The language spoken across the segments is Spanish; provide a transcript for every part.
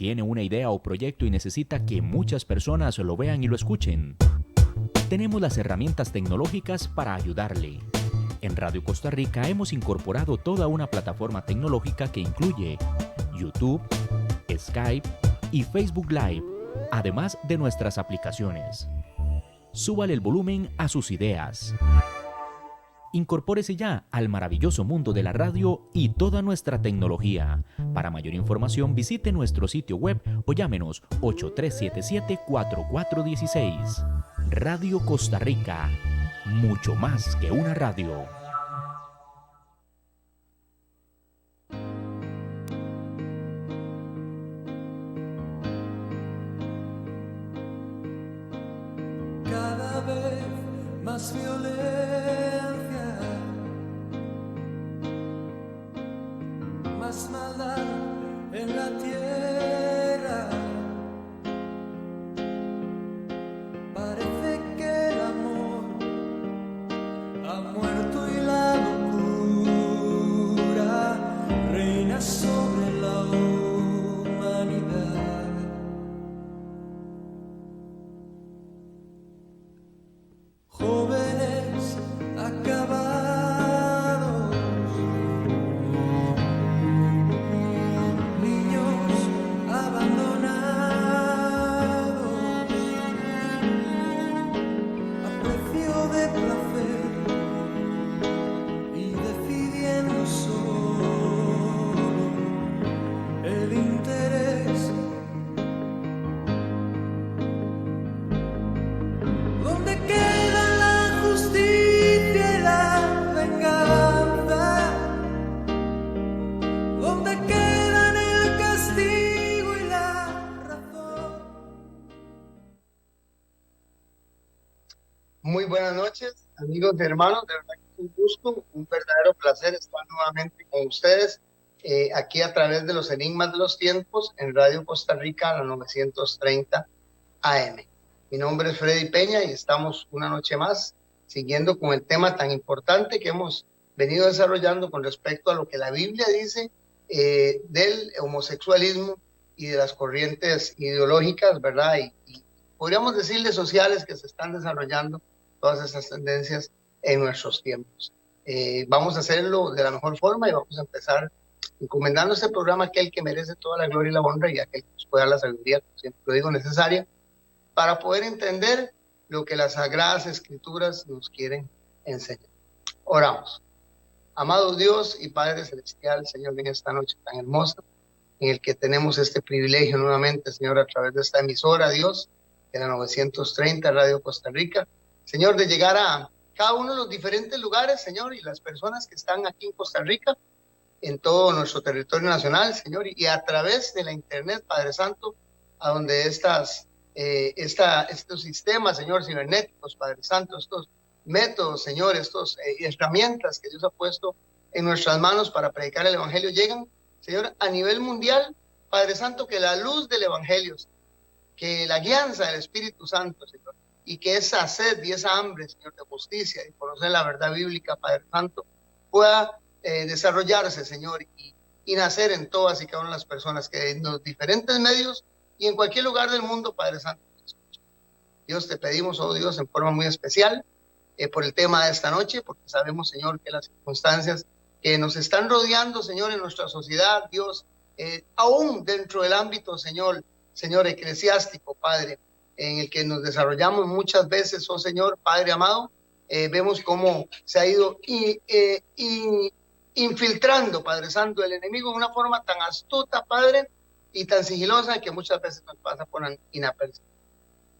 ¿Tiene una idea o proyecto y necesita que muchas personas lo vean y lo escuchen? Tenemos las herramientas tecnológicas para ayudarle. En Radio Costa Rica hemos incorporado toda una plataforma tecnológica que incluye YouTube, Skype y Facebook Live, además de nuestras aplicaciones. Súbale el volumen a sus ideas. Incorpórese ya al maravilloso mundo de la radio y toda nuestra tecnología. Para mayor información visite nuestro sitio web o llámenos 8377-4416. Radio Costa Rica, mucho más que una radio. Cada vez más violencia, más maldad en la tierra. Parece que el amor ha muerto y la locura reina sobre la humanidad. Jóvenes acabados, niños abandonados, a precio de placer y decidiendo solo el interés. ¿Dónde queda la justicia y la venganza? ¿Dónde quedan el castigo y la razón? Muy buenas noches, amigos y hermanos. De verdad que es un gusto, un verdadero placer estar nuevamente con ustedes aquí a través de los Enigmas de los Tiempos en Radio Costa Rica, la 930 AM. Mi nombre es Freddy Peña y estamos una noche más siguiendo con el tema tan importante que hemos venido desarrollando con respecto a lo que la Biblia dice del homosexualismo y de las corrientes ideológicas, ¿verdad? Y podríamos decirle sociales que se están desarrollando todas esas tendencias en nuestros tiempos. Vamos a hacerlo de la mejor forma y vamos a empezar encomendando este programa a aquel que merece toda la gloria y la honra y a aquel que nos pueda dar la sabiduría, como siempre lo digo, necesaria para poder entender lo que las Sagradas Escrituras nos quieren enseñar. Oramos. Amado Dios y Padre Celestial, Señor, en esta noche tan hermosa, en el que tenemos este privilegio nuevamente, Señor, a través de esta emisora, Dios, de la 930 Radio Costa Rica, Señor, de llegar a cada uno de los diferentes lugares, Señor, y las personas que están aquí en Costa Rica, en todo nuestro territorio nacional, Señor, y a través de la Internet, Padre Santo, a donde estos sistemas, Señor, cibernéticos, Padre Santo, estos métodos, Señor, estas herramientas que Dios ha puesto en nuestras manos para predicar el Evangelio, llegan, Señor, a nivel mundial, Padre Santo, que la luz del Evangelio, que la guianza del Espíritu Santo, Señor, y que esa sed y esa hambre, Señor, de justicia y conocer la verdad bíblica, Padre Santo, pueda desarrollarse, Señor, y nacer en todas y cada una de las personas que en los diferentes medios y en cualquier lugar del mundo, Padre Santo. Dios, te pedimos, oh Dios, en forma muy especial por el tema de esta noche, porque sabemos, Señor, que las circunstancias que nos están rodeando, Señor, en nuestra sociedad, Dios, aún dentro del ámbito, Señor, eclesiástico, Padre, en el que nos desarrollamos muchas veces, oh Señor, Padre amado, vemos cómo se ha ido infiltrando, Padre Santo, el enemigo de una forma tan astuta, Padre, y tan sigilosa que muchas veces nos pasa por inapercibido.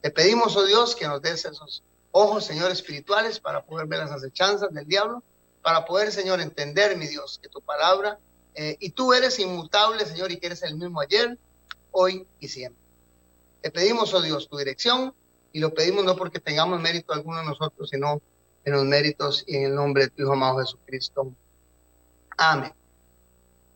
Te pedimos, oh Dios, que nos des esos ojos, Señor, espirituales para poder ver las acechanzas del diablo, para poder, Señor, entender, mi Dios, que tu palabra, y tú eres inmutable, Señor, y que eres el mismo ayer, hoy y siempre. Te pedimos, oh Dios, tu dirección, y lo pedimos no porque tengamos mérito alguno de nosotros, sino en los méritos y en el nombre de tu Hijo amado Jesucristo. Amén.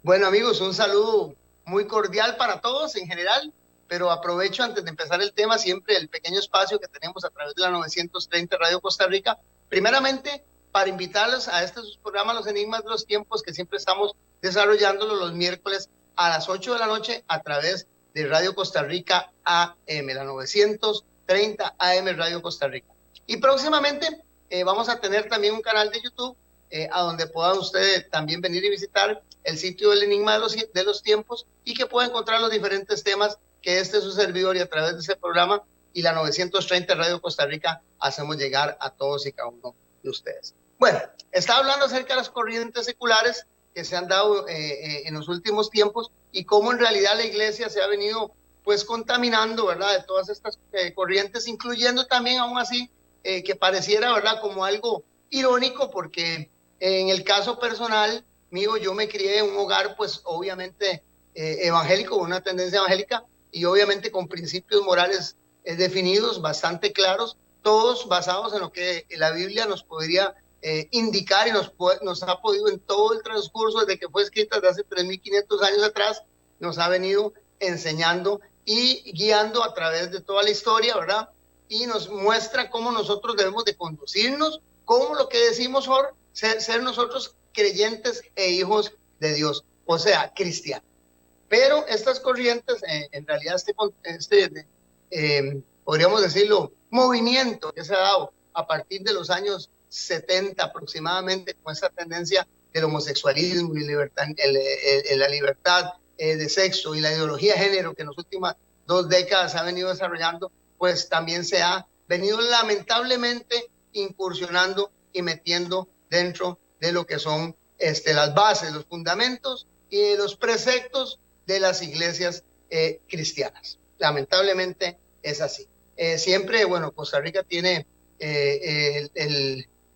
Bueno, amigos, un saludo muy cordial para todos en general, pero aprovecho antes de empezar el tema siempre el pequeño espacio que tenemos a través de la 930 Radio Costa Rica, primeramente para invitarlos a este programa Los Enigmas de los Tiempos, que siempre estamos desarrollándolo los miércoles a las 8 de la noche a través de Radio Costa Rica AM, la 930 AM Radio Costa Rica. Y próximamente vamos a tener también un canal de YouTube a donde puedan ustedes también venir y visitar el sitio del Enigma de los Tiempos y que puedan encontrar los diferentes temas que su servidor y a través de ese programa y la 930 Radio Costa Rica hacemos llegar a todos y cada uno de ustedes. Bueno, estaba hablando acerca de las corrientes seculares que se han dado en los últimos tiempos y cómo en realidad la iglesia se ha venido pues contaminando, ¿verdad?, de todas estas corrientes, incluyendo también aún así que pareciera, ¿verdad?, como algo irónico, porque en el caso personal mío, yo me crié en un hogar pues obviamente evangélico, una tendencia evangélica y obviamente con principios morales definidos, bastante claros, todos basados en lo que la Biblia nos podría indicar y nos ha podido en todo el transcurso desde que fue escrita desde hace 3.500 años atrás, nos ha venido enseñando y guiando a través de toda la historia, ¿verdad? Y nos muestra cómo nosotros debemos de conducirnos, cómo lo que decimos ser nosotros creyentes e hijos de Dios, o sea, cristianos. Pero estas corrientes, en realidad podríamos decirlo, movimiento que se ha dado a partir de los años 70 aproximadamente, con esa tendencia del homosexualismo y la libertad de sexo y la ideología de género que en las últimas 2 décadas ha venido desarrollando, pues también se ha venido lamentablemente incursionando y metiendo dentro de lo que son las bases, los fundamentos y los preceptos de las iglesias cristianas. Lamentablemente es así. Siempre, bueno, Costa Rica tiene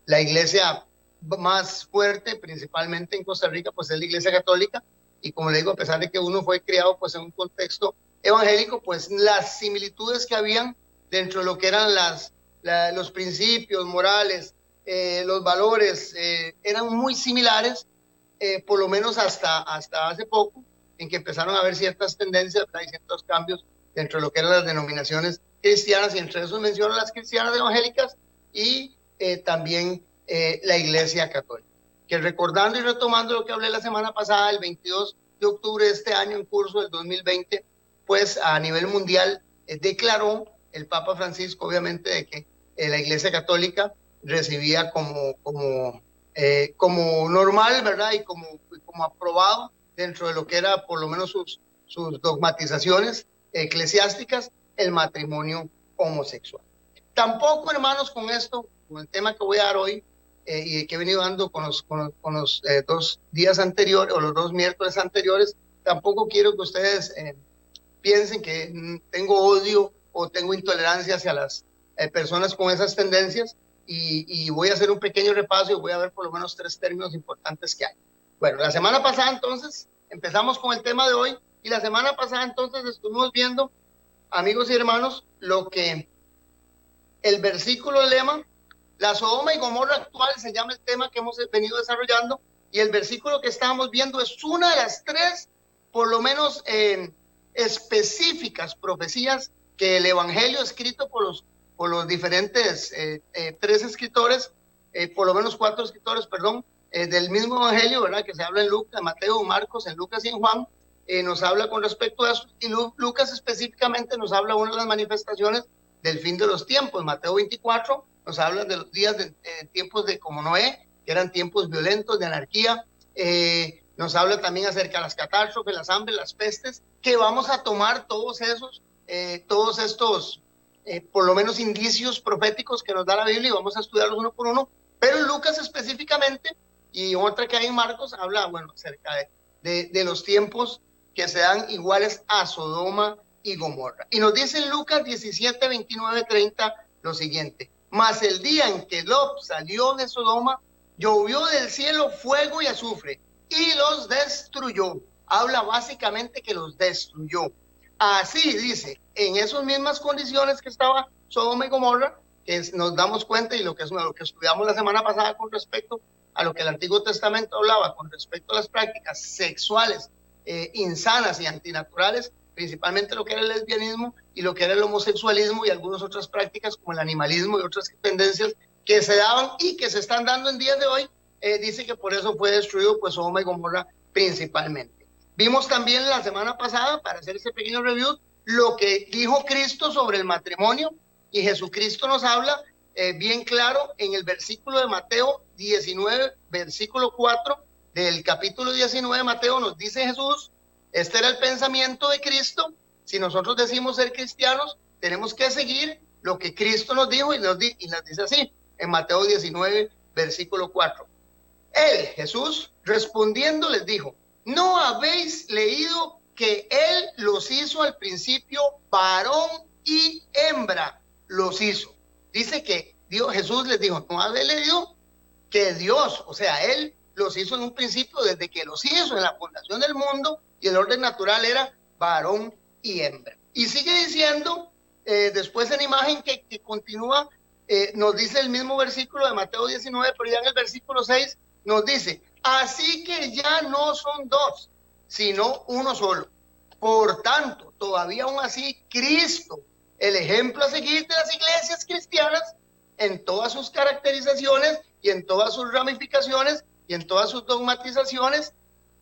la iglesia más fuerte, principalmente en Costa Rica, pues es la iglesia católica, y como le digo, a pesar de que uno fue criado pues en un contexto evangélico, pues las similitudes que habían dentro de lo que eran los principios morales, los valores, eran muy similares, por lo menos hasta hace poco, en que empezaron a haber ciertas tendencias, ¿verdad?, y ciertos cambios dentro de lo que eran las denominaciones cristianas, y entre esos menciono las cristianas evangélicas y también la iglesia católica. Que recordando y retomando lo que hablé la semana pasada, el 22 de octubre de este año en curso del 2020, pues a nivel mundial declaró el Papa Francisco, obviamente, de que la iglesia católica recibía como normal, ¿verdad?, y como aprobado dentro de lo que era por lo menos sus dogmatizaciones eclesiásticas, el matrimonio homosexual. Tampoco, hermanos, con esto, con el tema que voy a dar hoy y que he venido dando con los 2 días anteriores o los 2 miércoles anteriores, tampoco quiero que ustedes piensen que tengo odio o tengo intolerancia hacia las personas con esas tendencias, y voy a hacer un pequeño repaso y voy a ver por lo menos 3 términos importantes que hay. Bueno, la semana pasada entonces empezamos con el tema de hoy, y la semana pasada entonces estuvimos viendo, amigos y hermanos, lo que el versículo lema, la Sodoma y Gomorra actual, se llama el tema que hemos venido desarrollando, y el versículo que estábamos viendo es una de las 3, por lo menos específicas profecías que el Evangelio escrito por los diferentes 3 escritores, por lo menos 4 escritores, perdón, del mismo Evangelio, ¿verdad?, que se habla en Lucas, Mateo, Marcos, en Lucas y en Juan, nos habla con respecto a eso, y Lucas específicamente nos habla de una de las manifestaciones del fin de los tiempos. Mateo 24 nos habla de los días de tiempos de como Noé, que eran tiempos violentos de anarquía. Nos habla también acerca de las catástrofes, las hambres, las pestes, que vamos a tomar todos estos por lo menos indicios proféticos que nos da la Biblia, y vamos a estudiarlos uno por uno. Pero Lucas específicamente, y otra que hay en Marcos, habla, bueno, acerca de los tiempos que se dan iguales a Sodoma y Gomorra. Y nos dice en Lucas 17, 29, 30 lo siguiente: mas el día en que Lot salió de Sodoma, llovió del cielo fuego y azufre y los destruyó. Habla básicamente que los destruyó. Así dice, en esas mismas condiciones que estaba Sodoma y Gomorra, que nos damos cuenta, y lo que estudiamos la semana pasada con respecto a lo que el Antiguo Testamento hablaba con respecto a las prácticas sexuales insanas y antinaturales, principalmente lo que era el lesbianismo y lo que era el homosexualismo y algunas otras prácticas como el animalismo y otras tendencias que se daban y que se están dando en días de hoy. Dice que por eso fue destruido pues Sodoma y Gomorra principalmente. Vimos también la semana pasada, para hacer ese pequeño review, lo que dijo Cristo sobre el matrimonio, y Jesucristo nos habla bien claro en el versículo de Mateo 19, versículo 4 del capítulo 19 de Mateo, nos dice Jesús, este era el pensamiento de Cristo: si nosotros decimos ser cristianos, tenemos que seguir lo que Cristo nos dijo, y nos dice así, en Mateo 19, versículo 4. Él, Jesús, respondiendo les dijo: ¿no habéis leído que Él los hizo al principio varón y hembra? Los hizo. Dice que Jesús les dijo: ¿no habéis leído que Dios, o sea, Él los hizo en un principio, desde que los hizo en la fundación del mundo, y el orden natural era varón y hembra? Y sigue diciendo, después en imagen que continúa, nos dice el mismo versículo de Mateo 19, pero ya en el versículo 6 nos dice: así que ya no son dos, sino uno solo. Por tanto, todavía aún así, Cristo, el ejemplo a seguir de las iglesias cristianas, en todas sus caracterizaciones y en todas sus ramificaciones y en todas sus dogmatizaciones,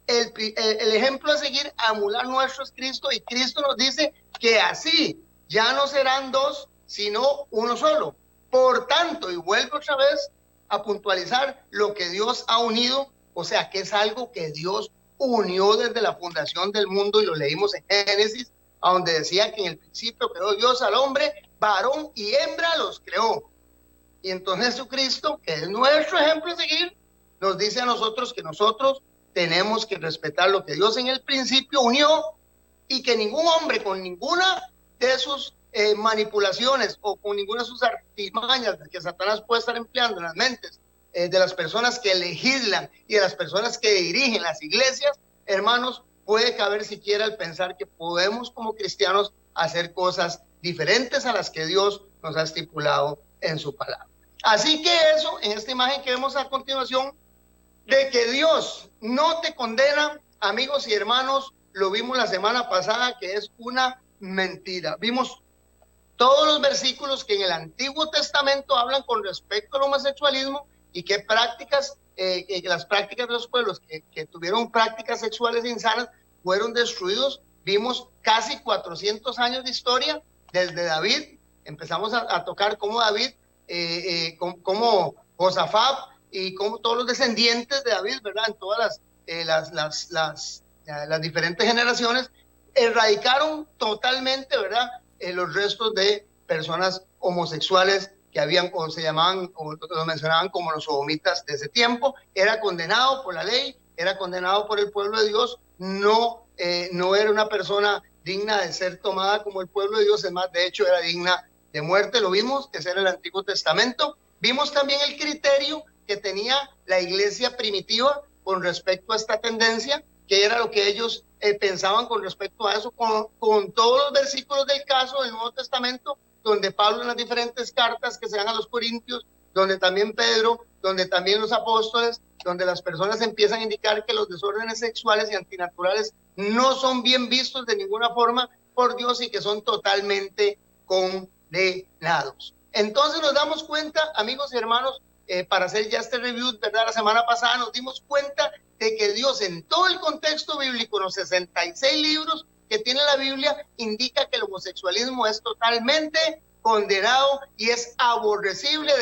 el ejemplo a seguir, a emular nuestro es Cristo, y Cristo nos dice que así ya no serán dos, sino uno solo. Por tanto, y vuelvo otra vez a puntualizar, lo que Dios ha unido, o sea, que es algo que Dios unió desde la fundación del mundo, y lo leímos en Génesis, a donde decía que en el principio creó Dios al hombre, varón y hembra los creó. Y entonces Jesucristo, que es nuestro ejemplo a seguir, nos dice a nosotros que nosotros tenemos que respetar lo que Dios en el principio unió, y que ningún hombre con ninguna de sus manipulaciones o con ninguna de sus artimañas que Satanás puede estar empleando en las mentes de las personas que legislan y de las personas que dirigen las iglesias, hermanos, puede caber siquiera el pensar que podemos como cristianos hacer cosas diferentes a las que Dios nos ha estipulado en su palabra. Así que eso, en esta imagen que vemos a continuación, de que Dios no te condena, amigos y hermanos, lo vimos la semana pasada, que es una mentira. Vimos todos los versículos que en el Antiguo Testamento hablan con respecto al homosexualismo, y qué prácticas, las prácticas de los pueblos que tuvieron prácticas sexuales insanas fueron destruidos. Vimos casi 400 años de historia desde David. Empezamos a tocar cómo David, como Josafat y como todos los descendientes de David, ¿verdad? En todas las diferentes generaciones erradicaron totalmente, ¿verdad? Los restos de personas homosexuales que habían, o se llamaban, o lo mencionaban como los sodomitas de ese tiempo. Era condenado por la ley, era condenado por el pueblo de Dios, no era una persona digna de ser tomada como el pueblo de Dios, es más, de hecho era digna de muerte. Lo vimos, ese era el Antiguo Testamento. Vimos también el criterio que tenía la iglesia primitiva con respecto a esta tendencia, que era lo que ellos pensaban con respecto a eso, con todos los versículos del caso del Nuevo Testamento, donde Pablo en las diferentes cartas que se dan a los Corintios, donde también Pedro, donde también los apóstoles, donde las personas empiezan a indicar que los desórdenes sexuales y antinaturales no son bien vistos de ninguna forma por Dios y que son totalmente condenados. Entonces nos damos cuenta, amigos y hermanos, para hacer ya este review, ¿verdad? La semana pasada nos dimos cuenta de que Dios, en todo el contexto bíblico, en los 66 libros que tiene la Biblia, indica que el homosexualismo es totalmente condenado y es aborrecible,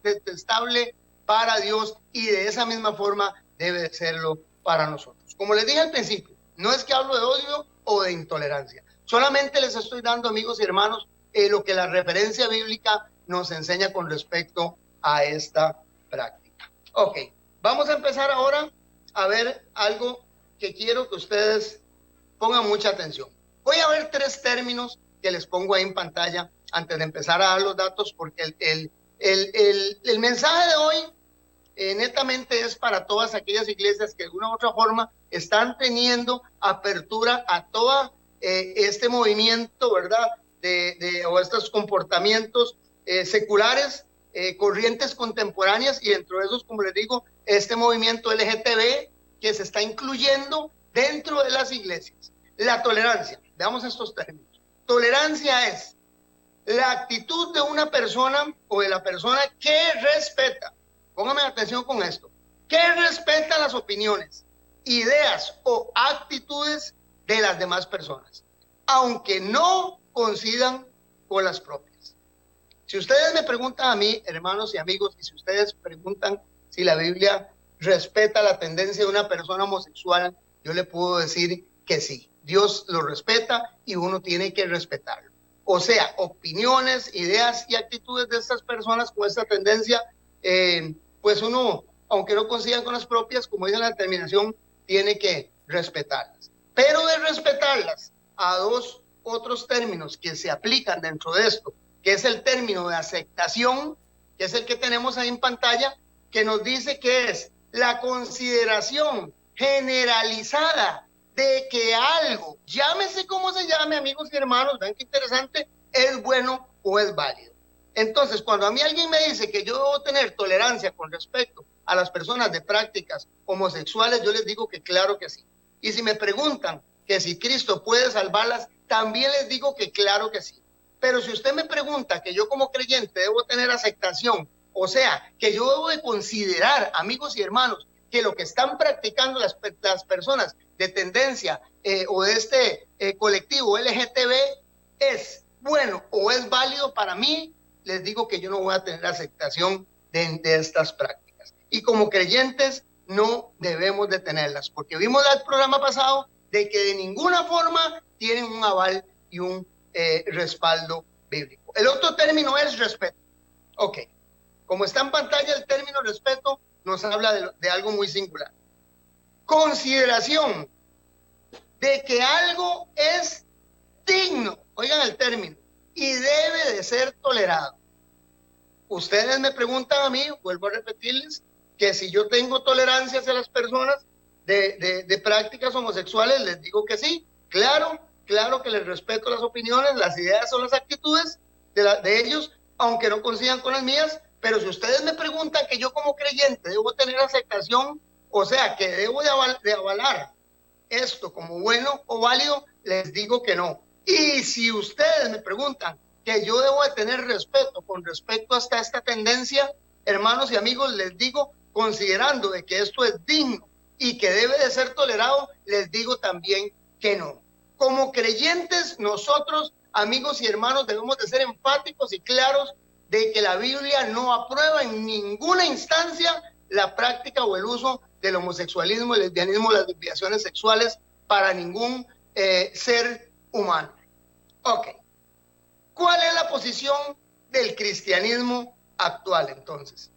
detestable para Dios, y de esa misma forma debe serlo para nosotros. Como les dije al principio, no es que hablo de odio o de intolerancia, solamente les estoy dando, amigos y hermanos, lo que la referencia bíblica nos enseña con respecto a esta práctica. Ok, vamos a empezar ahora a ver algo que quiero que ustedes pongan mucha atención. Voy a ver 3 términos que les pongo ahí en pantalla antes de empezar a dar los datos, porque el mensaje de hoy netamente es para todas aquellas iglesias que de una u otra forma están teniendo apertura a todo este movimiento, ¿verdad? O estos comportamientos seculares, corrientes contemporáneas, y dentro de esos, como les digo, este movimiento LGTB que se está incluyendo dentro de las iglesias. La tolerancia, veamos estos términos. Tolerancia es la actitud de una persona o de la persona que respeta, póngame atención con esto, que respeta las opiniones, ideas o actitudes de las demás personas, aunque no coincidan con las propias. Si ustedes me preguntan a mí, hermanos y amigos, y si ustedes preguntan si la Biblia respeta la tendencia de una persona homosexual, yo le puedo decir que sí. Dios lo respeta y uno tiene que respetarlo. O sea, opiniones, ideas y actitudes de estas personas con esta tendencia, pues uno, aunque no coincidan con las propias, como dice la determinación, tiene que respetarlas. Pero de respetarlas a dos otros términos que se aplican dentro de esto, que es el término de aceptación, que es el que tenemos ahí en pantalla, que nos dice que es la consideración generalizada de que algo, llámese como se llame, amigos y hermanos, vean qué interesante, es bueno o es válido. Entonces, cuando a mí alguien me dice que yo debo tener tolerancia con respecto a las personas de prácticas homosexuales, yo les digo que claro que sí. Y si me preguntan que si Cristo puede salvarlas, también les digo que claro que sí. Pero si usted me pregunta que yo como creyente debo tener aceptación, o sea, que yo debo de considerar, amigos y hermanos, que lo que están practicando las personas de tendencia o de este colectivo LGTB es bueno o es válido para mí, les digo que yo no voy a tener aceptación de estas prácticas. Y como creyentes no debemos de tenerlas, porque vimos el programa pasado de que de ninguna forma tienen un aval y un respaldo bíblico. El otro término es respeto. Ok, como está en pantalla el término respeto, nos habla de algo muy singular. Consideración de que algo es digno, oigan el término, y debe de ser tolerado. Ustedes me preguntan a mí, vuelvo a repetirles, que si yo tengo tolerancia hacia las personas de prácticas homosexuales, les digo que sí. Claro que les respeto las opiniones, las ideas o las actitudes de ellos, aunque no coincidan con las mías. Pero si ustedes me preguntan que yo como creyente debo tener aceptación, o sea, que debo de avalar esto como bueno o válido, les digo que no. Y si ustedes me preguntan que yo debo de tener respeto con respecto hasta esta tendencia, hermanos y amigos, les digo, considerando de que esto es digno y que debe de ser tolerado, les digo también que no. Como creyentes, nosotros, amigos y hermanos, debemos de ser enfáticos y claros de que la Biblia no aprueba en ninguna instancia la práctica o el uso del homosexualismo, el lesbianismo, las desviaciones sexuales para ningún ser humano. Ok. ¿Cuál es la posición del cristianismo actual entonces?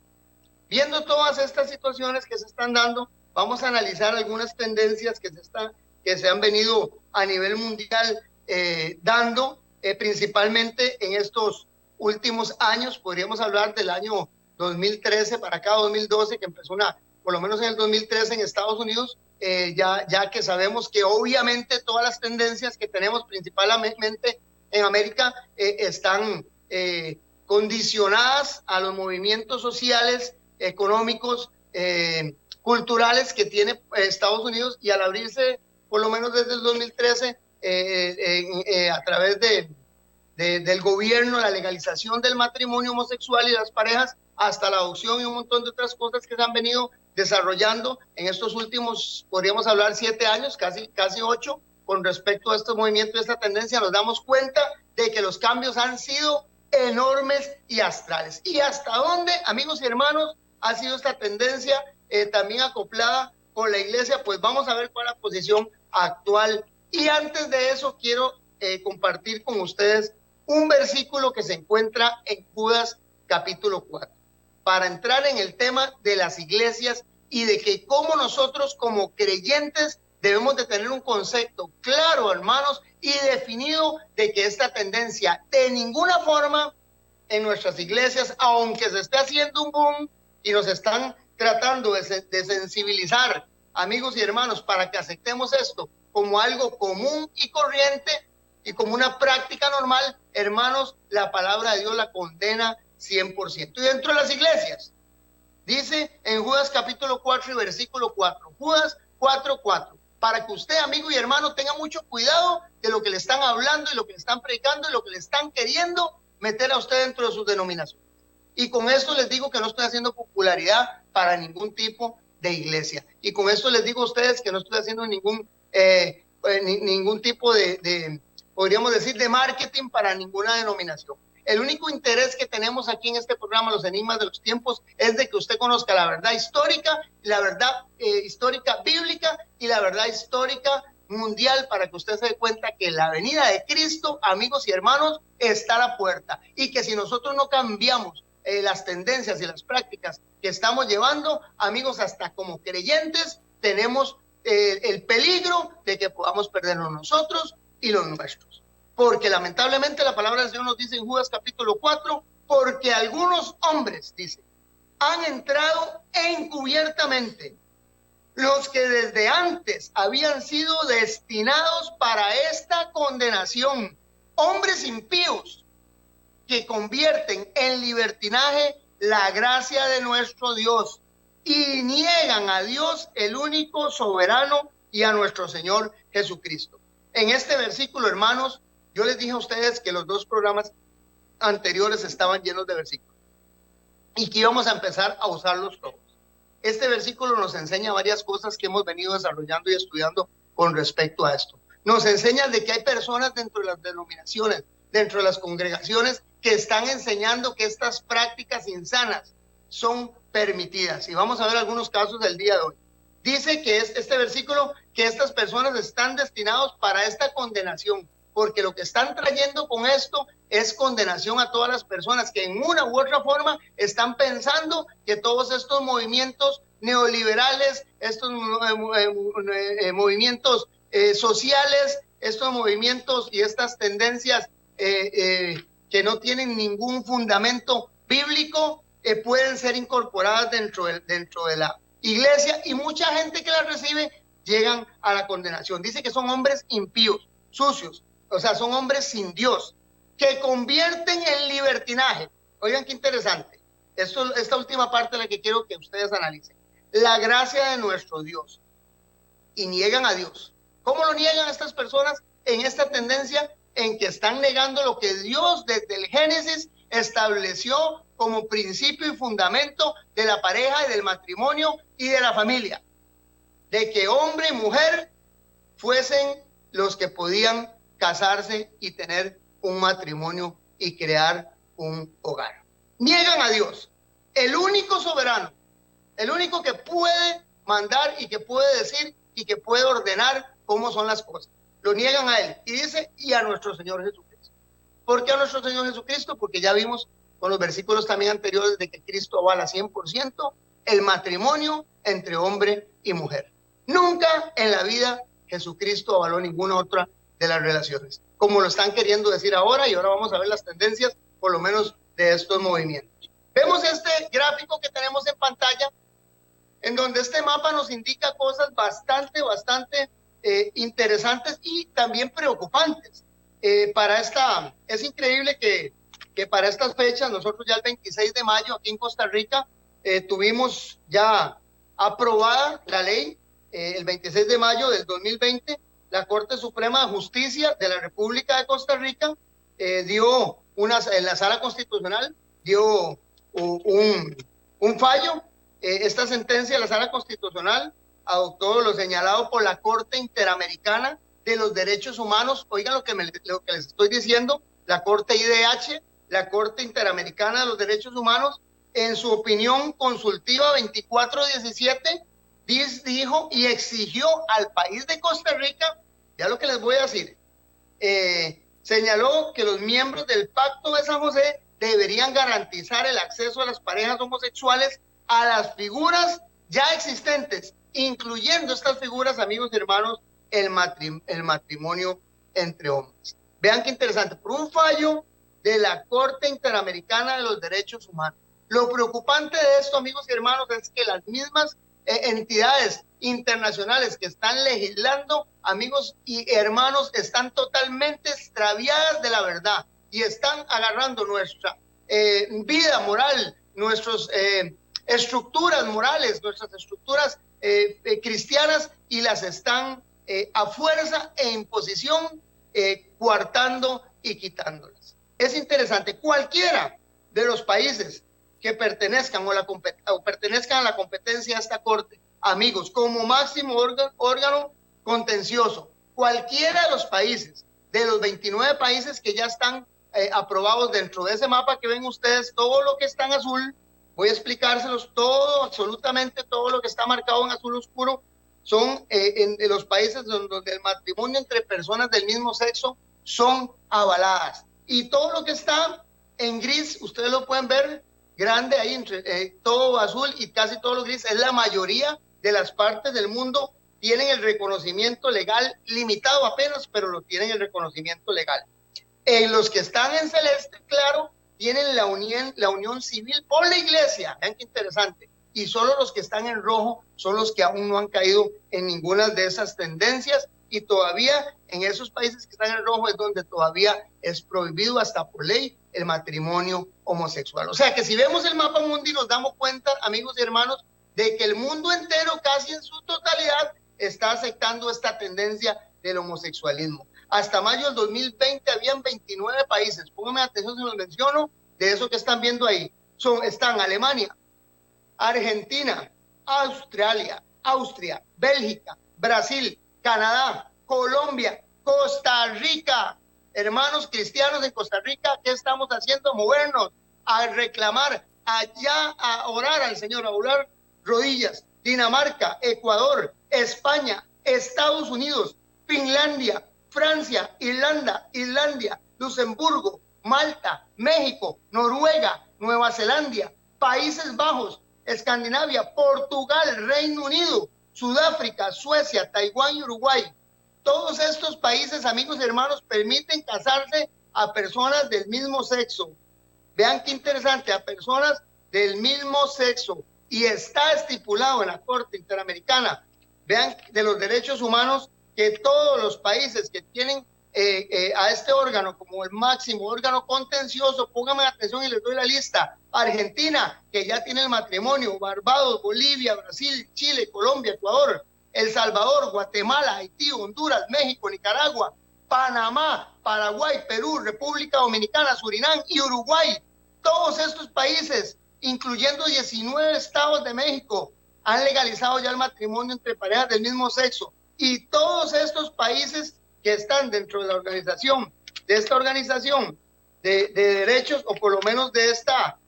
Viendo todas estas situaciones que se están dando, vamos a analizar algunas tendencias que se han venido a nivel mundial dando, principalmente en estos últimos años. Podríamos hablar del año 2013 para acá, 2012, que empezó por lo menos en el 2013 en Estados Unidos, ya que sabemos que obviamente todas las tendencias que tenemos principalmente en América están condicionadas a los movimientos sociales, económicos, culturales que tiene Estados Unidos, y al abrirse, por lo menos desde el 2013, a través del gobierno, la legalización del matrimonio homosexual y las parejas, hasta la adopción y un montón de otras cosas que se han venido desarrollando en estos últimos, podríamos hablar, 7 años, casi 8, con respecto a estos movimientos, esta tendencia, nos damos cuenta de que los cambios han sido enormes y astrales. ¿Y hasta dónde, amigos y hermanos, ha sido esta tendencia también acoplada con la iglesia? Pues vamos a ver cuál es la posición actual. Y antes de eso, quiero compartir con ustedes un versículo que se encuentra en Judas capítulo 4, para entrar en el tema de las iglesias y de que cómo nosotros como creyentes debemos de tener un concepto claro, hermanos, y definido de que esta tendencia de ninguna forma en nuestras iglesias, aunque se esté haciendo un boom y nos están tratando de sensibilizar, amigos y hermanos, para que aceptemos esto como algo común y corriente y como una práctica normal, hermanos, la palabra de Dios la condena 100%. Y dentro de las iglesias, dice en Judas capítulo 4 y versículo 4, Judas 4:4, para que usted, amigo y hermano, tenga mucho cuidado de lo que le están hablando y lo que le están predicando y lo que le están queriendo meter a usted dentro de sus denominaciones. Y con esto les digo que no estoy haciendo popularidad para ningún tipo de iglesia. Y con esto les digo a ustedes que no estoy haciendo ningún tipo podríamos decir, de marketing para ninguna denominación. El único interés que tenemos aquí en este programa, Los Enigmas de los Tiempos, es de que usted conozca la verdad histórica, la verdad histórica bíblica y la verdad histórica mundial, para que usted se dé cuenta que la venida de Cristo, amigos y hermanos, está a la puerta, y que si nosotros no cambiamos las tendencias y las prácticas que estamos llevando, amigos, hasta como creyentes, tenemos el peligro de que podamos perdernos nosotros y los nuestros. Porque lamentablemente la palabra del Señor nos dice en Judas capítulo 4, porque algunos hombres, dice, han entrado encubiertamente, los que desde antes habían sido destinados para esta condenación, hombres impíos que convierten en libertinaje la gracia de nuestro Dios y niegan a Dios, el único soberano, y a nuestro Señor Jesucristo. En este versículo, hermanos, yo les dije a ustedes que los dos programas anteriores estaban llenos de versículos y que íbamos a empezar a usarlos todos. Este versículo nos enseña varias cosas que hemos venido desarrollando y estudiando con respecto a esto. Nos enseña de que hay personas dentro de las denominaciones, dentro de las congregaciones, que están enseñando que estas prácticas insanas son permitidas. Y vamos a ver algunos casos del día de hoy. Dice que este versículo, que estas personas están destinados para esta condenación, porque lo que están trayendo con esto es condenación a todas las personas que en una u otra forma están pensando que todos estos movimientos neoliberales, estos movimientos sociales, estos movimientos y estas tendencias que no tienen ningún fundamento bíblico, pueden ser incorporadas dentro de la iglesia, y mucha gente que las recibe llegan a la condenación. Dice que son hombres impíos, sucios, o sea, son hombres sin Dios, que convierten en libertinaje. Oigan qué interesante. Esta última parte es la que quiero que ustedes analicen. La gracia de nuestro Dios. Y niegan a Dios. ¿Cómo lo niegan estas personas? En esta tendencia en que están negando lo que Dios desde el Génesis estableció como principio y fundamento de la pareja y del matrimonio y de la familia. De que hombre y mujer fuesen los que podían casarse y tener un matrimonio y crear un hogar. Niegan a Dios, el único soberano, el único que puede mandar y que puede decir y que puede ordenar cómo son las cosas. Lo niegan a él, y dice, y a nuestro Señor Jesucristo. ¿Por qué a nuestro Señor Jesucristo? Porque ya vimos con los versículos también anteriores de que Cristo avala 100% el matrimonio entre hombre y mujer. Nunca en la vida Jesucristo avaló ninguna otra de las relaciones, como lo están queriendo decir ahora, y ahora vamos a ver las tendencias, por lo menos, de estos movimientos. Vemos este gráfico que tenemos en pantalla, en donde este mapa nos indica cosas bastante interesantes y también preocupantes. Es increíble que para estas fechas, nosotros ya el 26 de mayo aquí en Costa Rica, tuvimos ya aprobada la ley, el 26 de mayo del 2020, la Corte Suprema de Justicia de la República de Costa Rica en la Sala Constitucional dio un fallo. Esta sentencia de la Sala Constitucional adoptó lo señalado por la Corte Interamericana de los Derechos Humanos. Oigan lo que les estoy diciendo, la Corte IDH, la Corte Interamericana de los Derechos Humanos, en su opinión consultiva 2417, dijo y exigió al país de Costa Rica, ya lo que les voy a decir, señaló que los miembros del Pacto de San José deberían garantizar el acceso a las parejas homosexuales a las figuras ya existentes, incluyendo estas figuras, amigos y hermanos, el matrimonio entre hombres. Vean qué interesante, por un fallo de la Corte Interamericana de los Derechos Humanos. Lo preocupante de esto, amigos y hermanos, es que las mismas entidades internacionales que están legislando, amigos y hermanos, están totalmente extraviadas de la verdad y están agarrando nuestra vida moral, nuestras estructuras morales, nuestras estructuras cristianas, y las están a fuerza e imposición coartando y quitándolas. Es interesante, cualquiera de los países que pertenezcan pertenezcan a la competencia de esta corte amigos, como máximo órgano contencioso. Cualquiera de los países, de los 29 países que ya están aprobados dentro de ese mapa que ven ustedes, todo lo que está en azul, voy a explicárselos todo, absolutamente todo lo que está marcado en azul oscuro, son en los países donde el matrimonio entre personas del mismo sexo son avaladas. Y todo lo que está en gris, ustedes lo pueden ver, grande ahí, entre todo azul y casi todo lo gris, es la mayoría de las partes del mundo tienen el reconocimiento legal, limitado apenas, pero lo tienen el reconocimiento legal. En los que están en celeste, claro, tienen la unión civil por la iglesia, vean qué interesante, y solo los que están en rojo son los que aún no han caído en ninguna de esas tendencias, y todavía en esos países que están en rojo es donde todavía es prohibido hasta por ley el matrimonio homosexual. O sea que si vemos el mapa mundi nos damos cuenta, amigos y hermanos, de que el mundo entero casi en su totalidad está aceptando esta tendencia del homosexualismo. Hasta mayo del 2020 habían 29 países, pónganme atención si los menciono, de eso que están viendo ahí. Están Alemania, Argentina, Australia, Austria, Bélgica, Brasil, Canadá, Colombia, Costa Rica. Hermanos cristianos en Costa Rica, ¿qué estamos haciendo? Movernos, a reclamar, allá a orar al Señor, a orar rodillas. Dinamarca, Ecuador, España, Estados Unidos, Finlandia, Francia, Irlanda, Luxemburgo, Malta, México, Noruega, Nueva Zelanda, Países Bajos, Escandinavia, Portugal, Reino Unido, Sudáfrica, Suecia, Taiwán y Uruguay. Todos estos países, amigos y hermanos, permiten casarse a personas del mismo sexo. Vean qué interesante, a personas del mismo sexo. Y está estipulado en la Corte Interamericana, vean, de los derechos humanos, que todos los países que tienen a este órgano como el máximo órgano contencioso, pónganme atención y les doy la lista: Argentina, que ya tiene el matrimonio, Barbados, Bolivia, Brasil, Chile, Colombia, Ecuador, El Salvador, Guatemala, Haití, Honduras, México, Nicaragua, Panamá, Paraguay, Perú, República Dominicana, Surinam y Uruguay. Todos estos países, incluyendo 19 estados de México, han legalizado ya el matrimonio entre parejas del mismo sexo. Y todos estos países que están dentro de la organización, de esta organización de derechos, o por lo menos de esta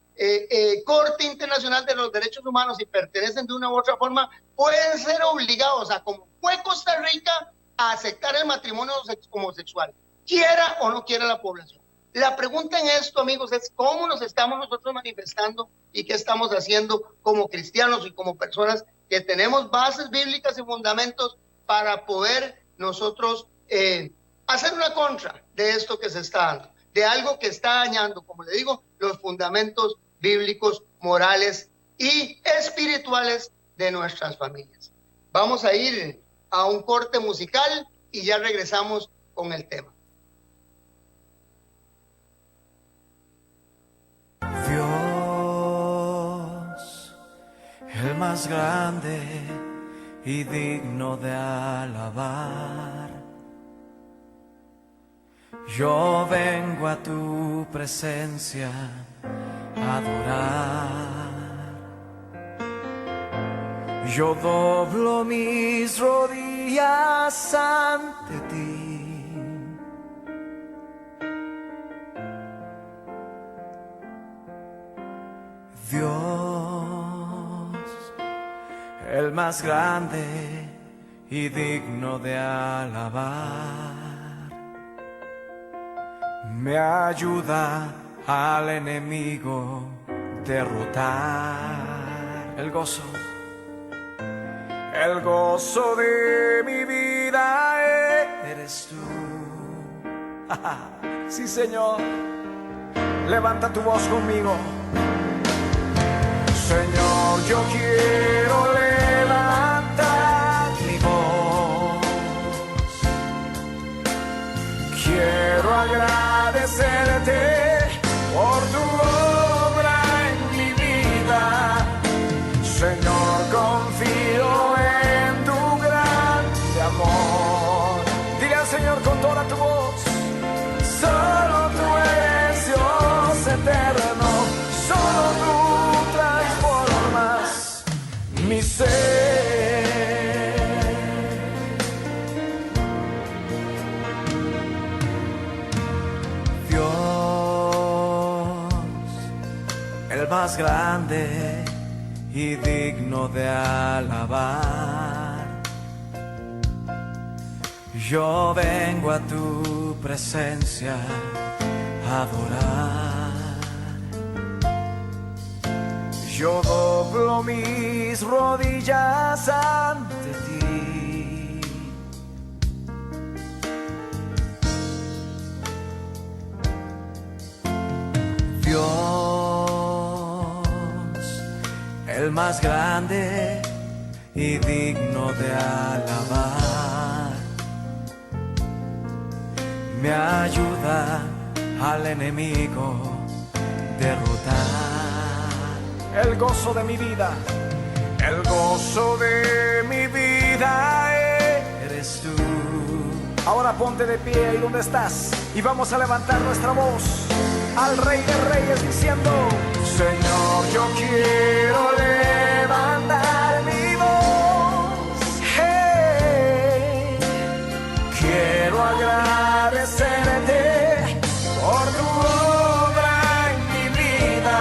Corte Internacional de los Derechos Humanos, y pertenecen de una u otra forma, pueden ser obligados a, como fue Costa Rica, a aceptar el matrimonio homosexual, quiera o no quiera la población. La pregunta en esto, amigos, es cómo nos estamos nosotros manifestando y qué estamos haciendo como cristianos y como personas que tenemos bases bíblicas y fundamentos para poder nosotros hacer una contra de esto que se está dando, de algo que está dañando, como le digo, los fundamentos bíblicos, morales y espirituales de nuestras familias. Vamos a ir a un corte musical y ya regresamos con el tema. Dios, el más grande y digno de alabar, yo vengo a tu presencia a adorar. Yo doblo mis rodillas ante ti. Dios, el más grande y digno de alabar, me ayuda al enemigo derrotar. El gozo de mi vida eres tú. Sí, Señor, levanta tu voz conmigo. Señor, yo quiero levantar mi voz, quiero agradecerte por tu obra en mi vida. Señor, confío en tu grande amor. Dile al Señor con toda tu voz: solo tú eres Dios eterno, solo tú transformas mi ser. el más grande y digno de alabar. Yo vengo a tu presencia a adorar. Yo doblo mis rodillas ante ti. Dios, el más grande y digno de alabar, me ayuda al enemigo derrotar. El gozo de mi vida, el gozo de mi vida eres tú. Ahora ponte de pie ahí donde estás y vamos a levantar nuestra voz al Rey de Reyes diciendo: Señor, yo quiero levantar mi voz. Hey, quiero agradecerte por tu obra en mi vida.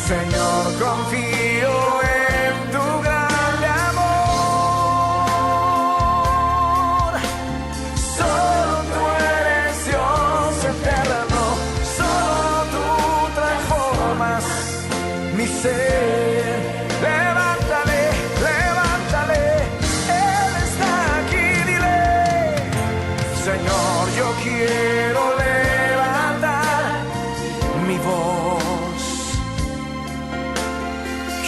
Señor, confío en tu grande amor. Solo tú eres Dios eterno, solo tú transformas mi ser. Levántale, levántale, Él está aquí, dile: Señor, yo quiero levantar mi voz.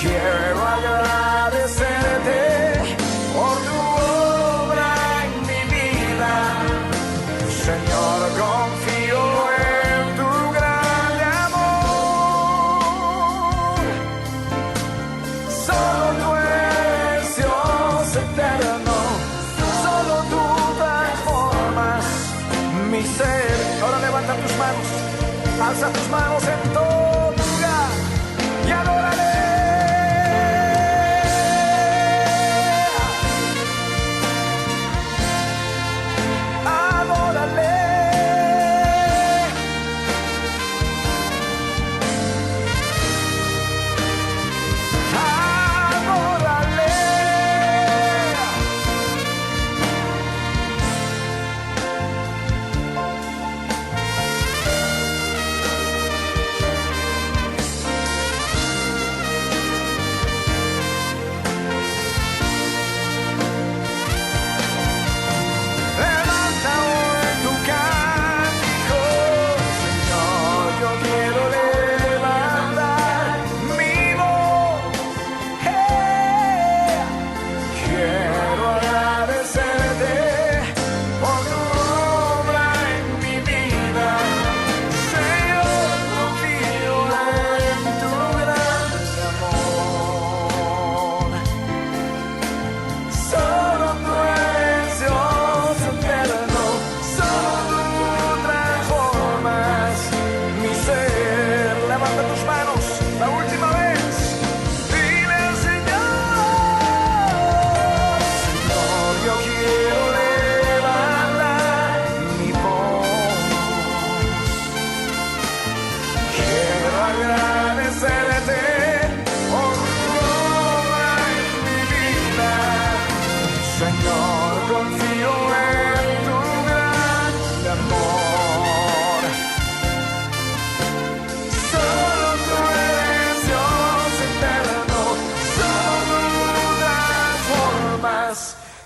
Quiero agradecerte por tu obra en mi vida. Señor, confío en tu grande amor. Solo tú eres Dios eterno, solo tú transformas mi ser. Ahora levanta tus manos, alza tus manos en todo lugar y adórale.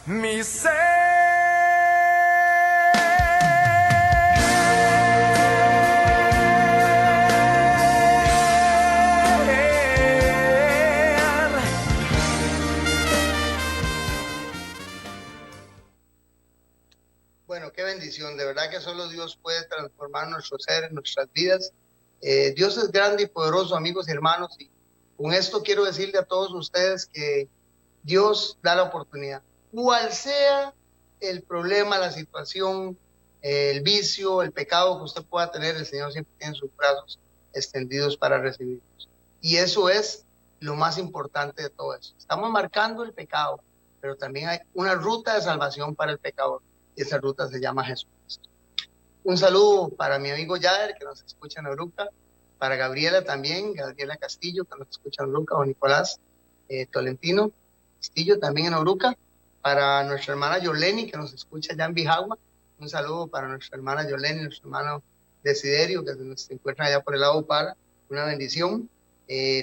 Mi ser. Bueno, qué bendición, de verdad que solo Dios puede transformar nuestro ser, nuestras vidas. Dios es grande y poderoso, amigos y hermanos, y con esto quiero decirle a todos ustedes que Dios da la oportunidad. Cual sea el problema, la situación, el vicio, el pecado que usted pueda tener, el Señor siempre tiene sus brazos extendidos para recibirlos. Y eso es lo más importante de todo eso. Estamos marcando el pecado, pero también hay una ruta de salvación para el pecador. Y esa ruta se llama Jesucristo. Un saludo para mi amigo Yader, que nos escucha en Oruca. para Gabriela también, Gabriela Castillo, que nos escucha en Oruca, o Nicolás Tolentino Castillo también en Oruca, para nuestra hermana Yoleni, que nos escucha allá en Bijagua, un saludo para nuestra hermana Yoleni, nuestro hermano Desiderio, que se encuentra allá por el lado para, una bendición.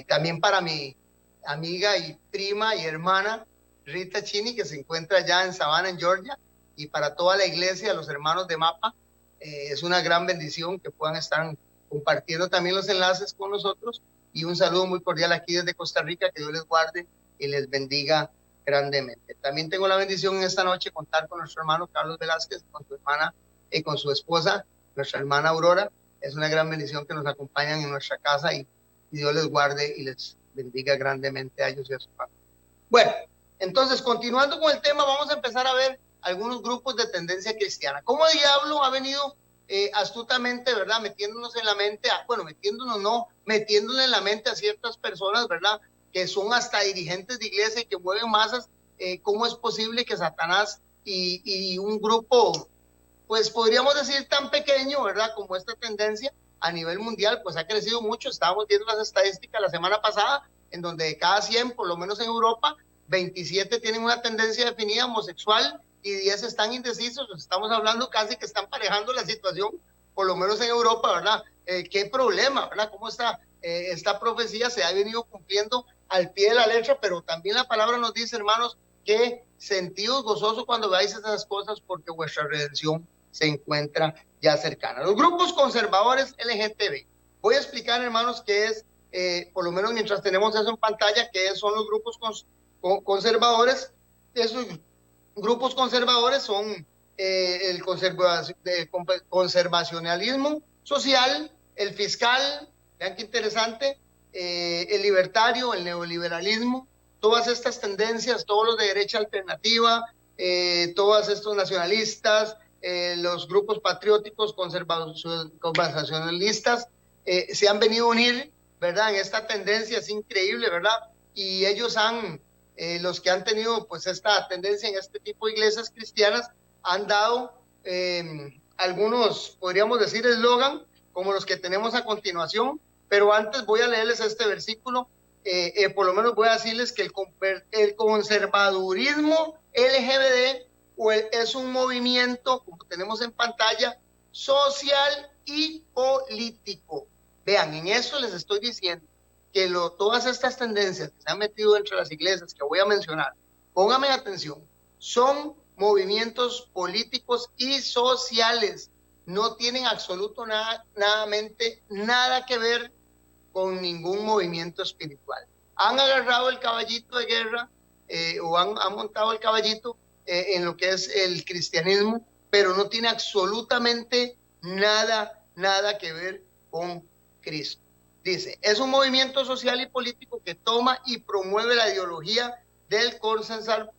También para mi amiga y prima y hermana Rita Chini, que se encuentra allá en Savannah, en Georgia, y para toda la iglesia, los hermanos de Mapa, es una gran bendición que puedan estar compartiendo también los enlaces con nosotros, y un saludo muy cordial aquí desde Costa Rica, que Dios les guarde y les bendiga grandemente. También tengo la bendición en esta noche contar con nuestro hermano Carlos Velázquez, con su hermana y con su esposa, nuestra hermana Aurora. Es una gran bendición que nos acompañan en nuestra casa, y Dios les guarde y les bendiga grandemente a ellos y a su familia. Bueno, entonces, continuando con el tema, vamos a empezar a ver algunos grupos de tendencia cristiana. ¿Cómo el diablo ha venido astutamente, verdad, metiéndonos en la mente, metiéndole en la mente a ciertas personas, verdad, que son hasta dirigentes de iglesia y que mueven masas? ¿Cómo es posible que Satanás y un grupo, pues podríamos decir tan pequeño, verdad, como esta tendencia a nivel mundial, pues ha crecido mucho? Estábamos viendo las estadísticas la semana pasada, en donde de cada 100, por lo menos en Europa, 27 tienen una tendencia definida homosexual y 10 están indecisos. Estamos hablando casi que están parejando la situación, por lo menos en Europa, ¿verdad? ¿Qué problema, verdad? ¿Cómo esta profecía se ha venido cumpliendo al pie de la letra? Pero también la palabra nos dice, hermanos, que sentidos gozosos cuando veáis esas cosas, porque vuestra redención se encuentra ya cercana. Los grupos conservadores LGTB. Voy a explicar, hermanos, qué es, por lo menos mientras tenemos eso en pantalla, qué son los grupos conservadores. Esos grupos conservadores son el conservacionalismo social, el fiscal, vean qué interesante, el libertario, el neoliberalismo, todas estas tendencias, todos los de derecha alternativa, todos estos nacionalistas, los grupos patrióticos conservacionalistas, se han venido a unir, ¿verdad? En esta tendencia es increíble, ¿verdad? Y ellos los que han tenido pues esta tendencia en este tipo de iglesias cristianas, han dado algunos, podríamos decir, eslogan, como los que tenemos a continuación. Pero antes voy a leerles este versículo. Por lo menos voy a decirles que el conservadurismo LGBT es un movimiento, como tenemos en pantalla, social y político. Vean, en eso les estoy diciendo que todas estas tendencias que se han metido entre las iglesias que voy a mencionar, pónganme atención, son movimientos políticos y sociales. No tienen absolutamente nada que ver con ningún movimiento espiritual. Han agarrado el caballito de guerra o han montado el caballito en lo que es el cristianismo, pero no tiene absolutamente nada que ver con Cristo. Dice, es un movimiento social y político que toma y promueve la ideología del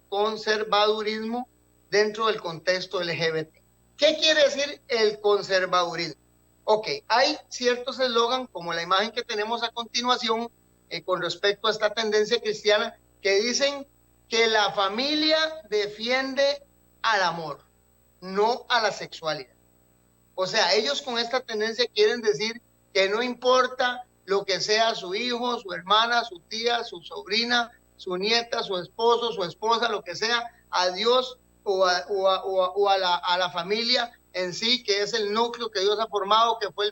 conservadurismo dentro del contexto LGBT. ¿Qué quiere decir el conservadurismo? Ok, hay ciertos eslogan, como la imagen que tenemos a continuación, con respecto a esta tendencia cristiana, que dicen que la familia defiende al amor, no a la sexualidad. O sea, ellos con esta tendencia quieren decir que no importa lo que sea su hijo, su hermana, su tía, su sobrina, su nieta, su esposo, su esposa, lo que sea, a Dios o a la familia en sí, que es el núcleo que Dios ha formado, que fue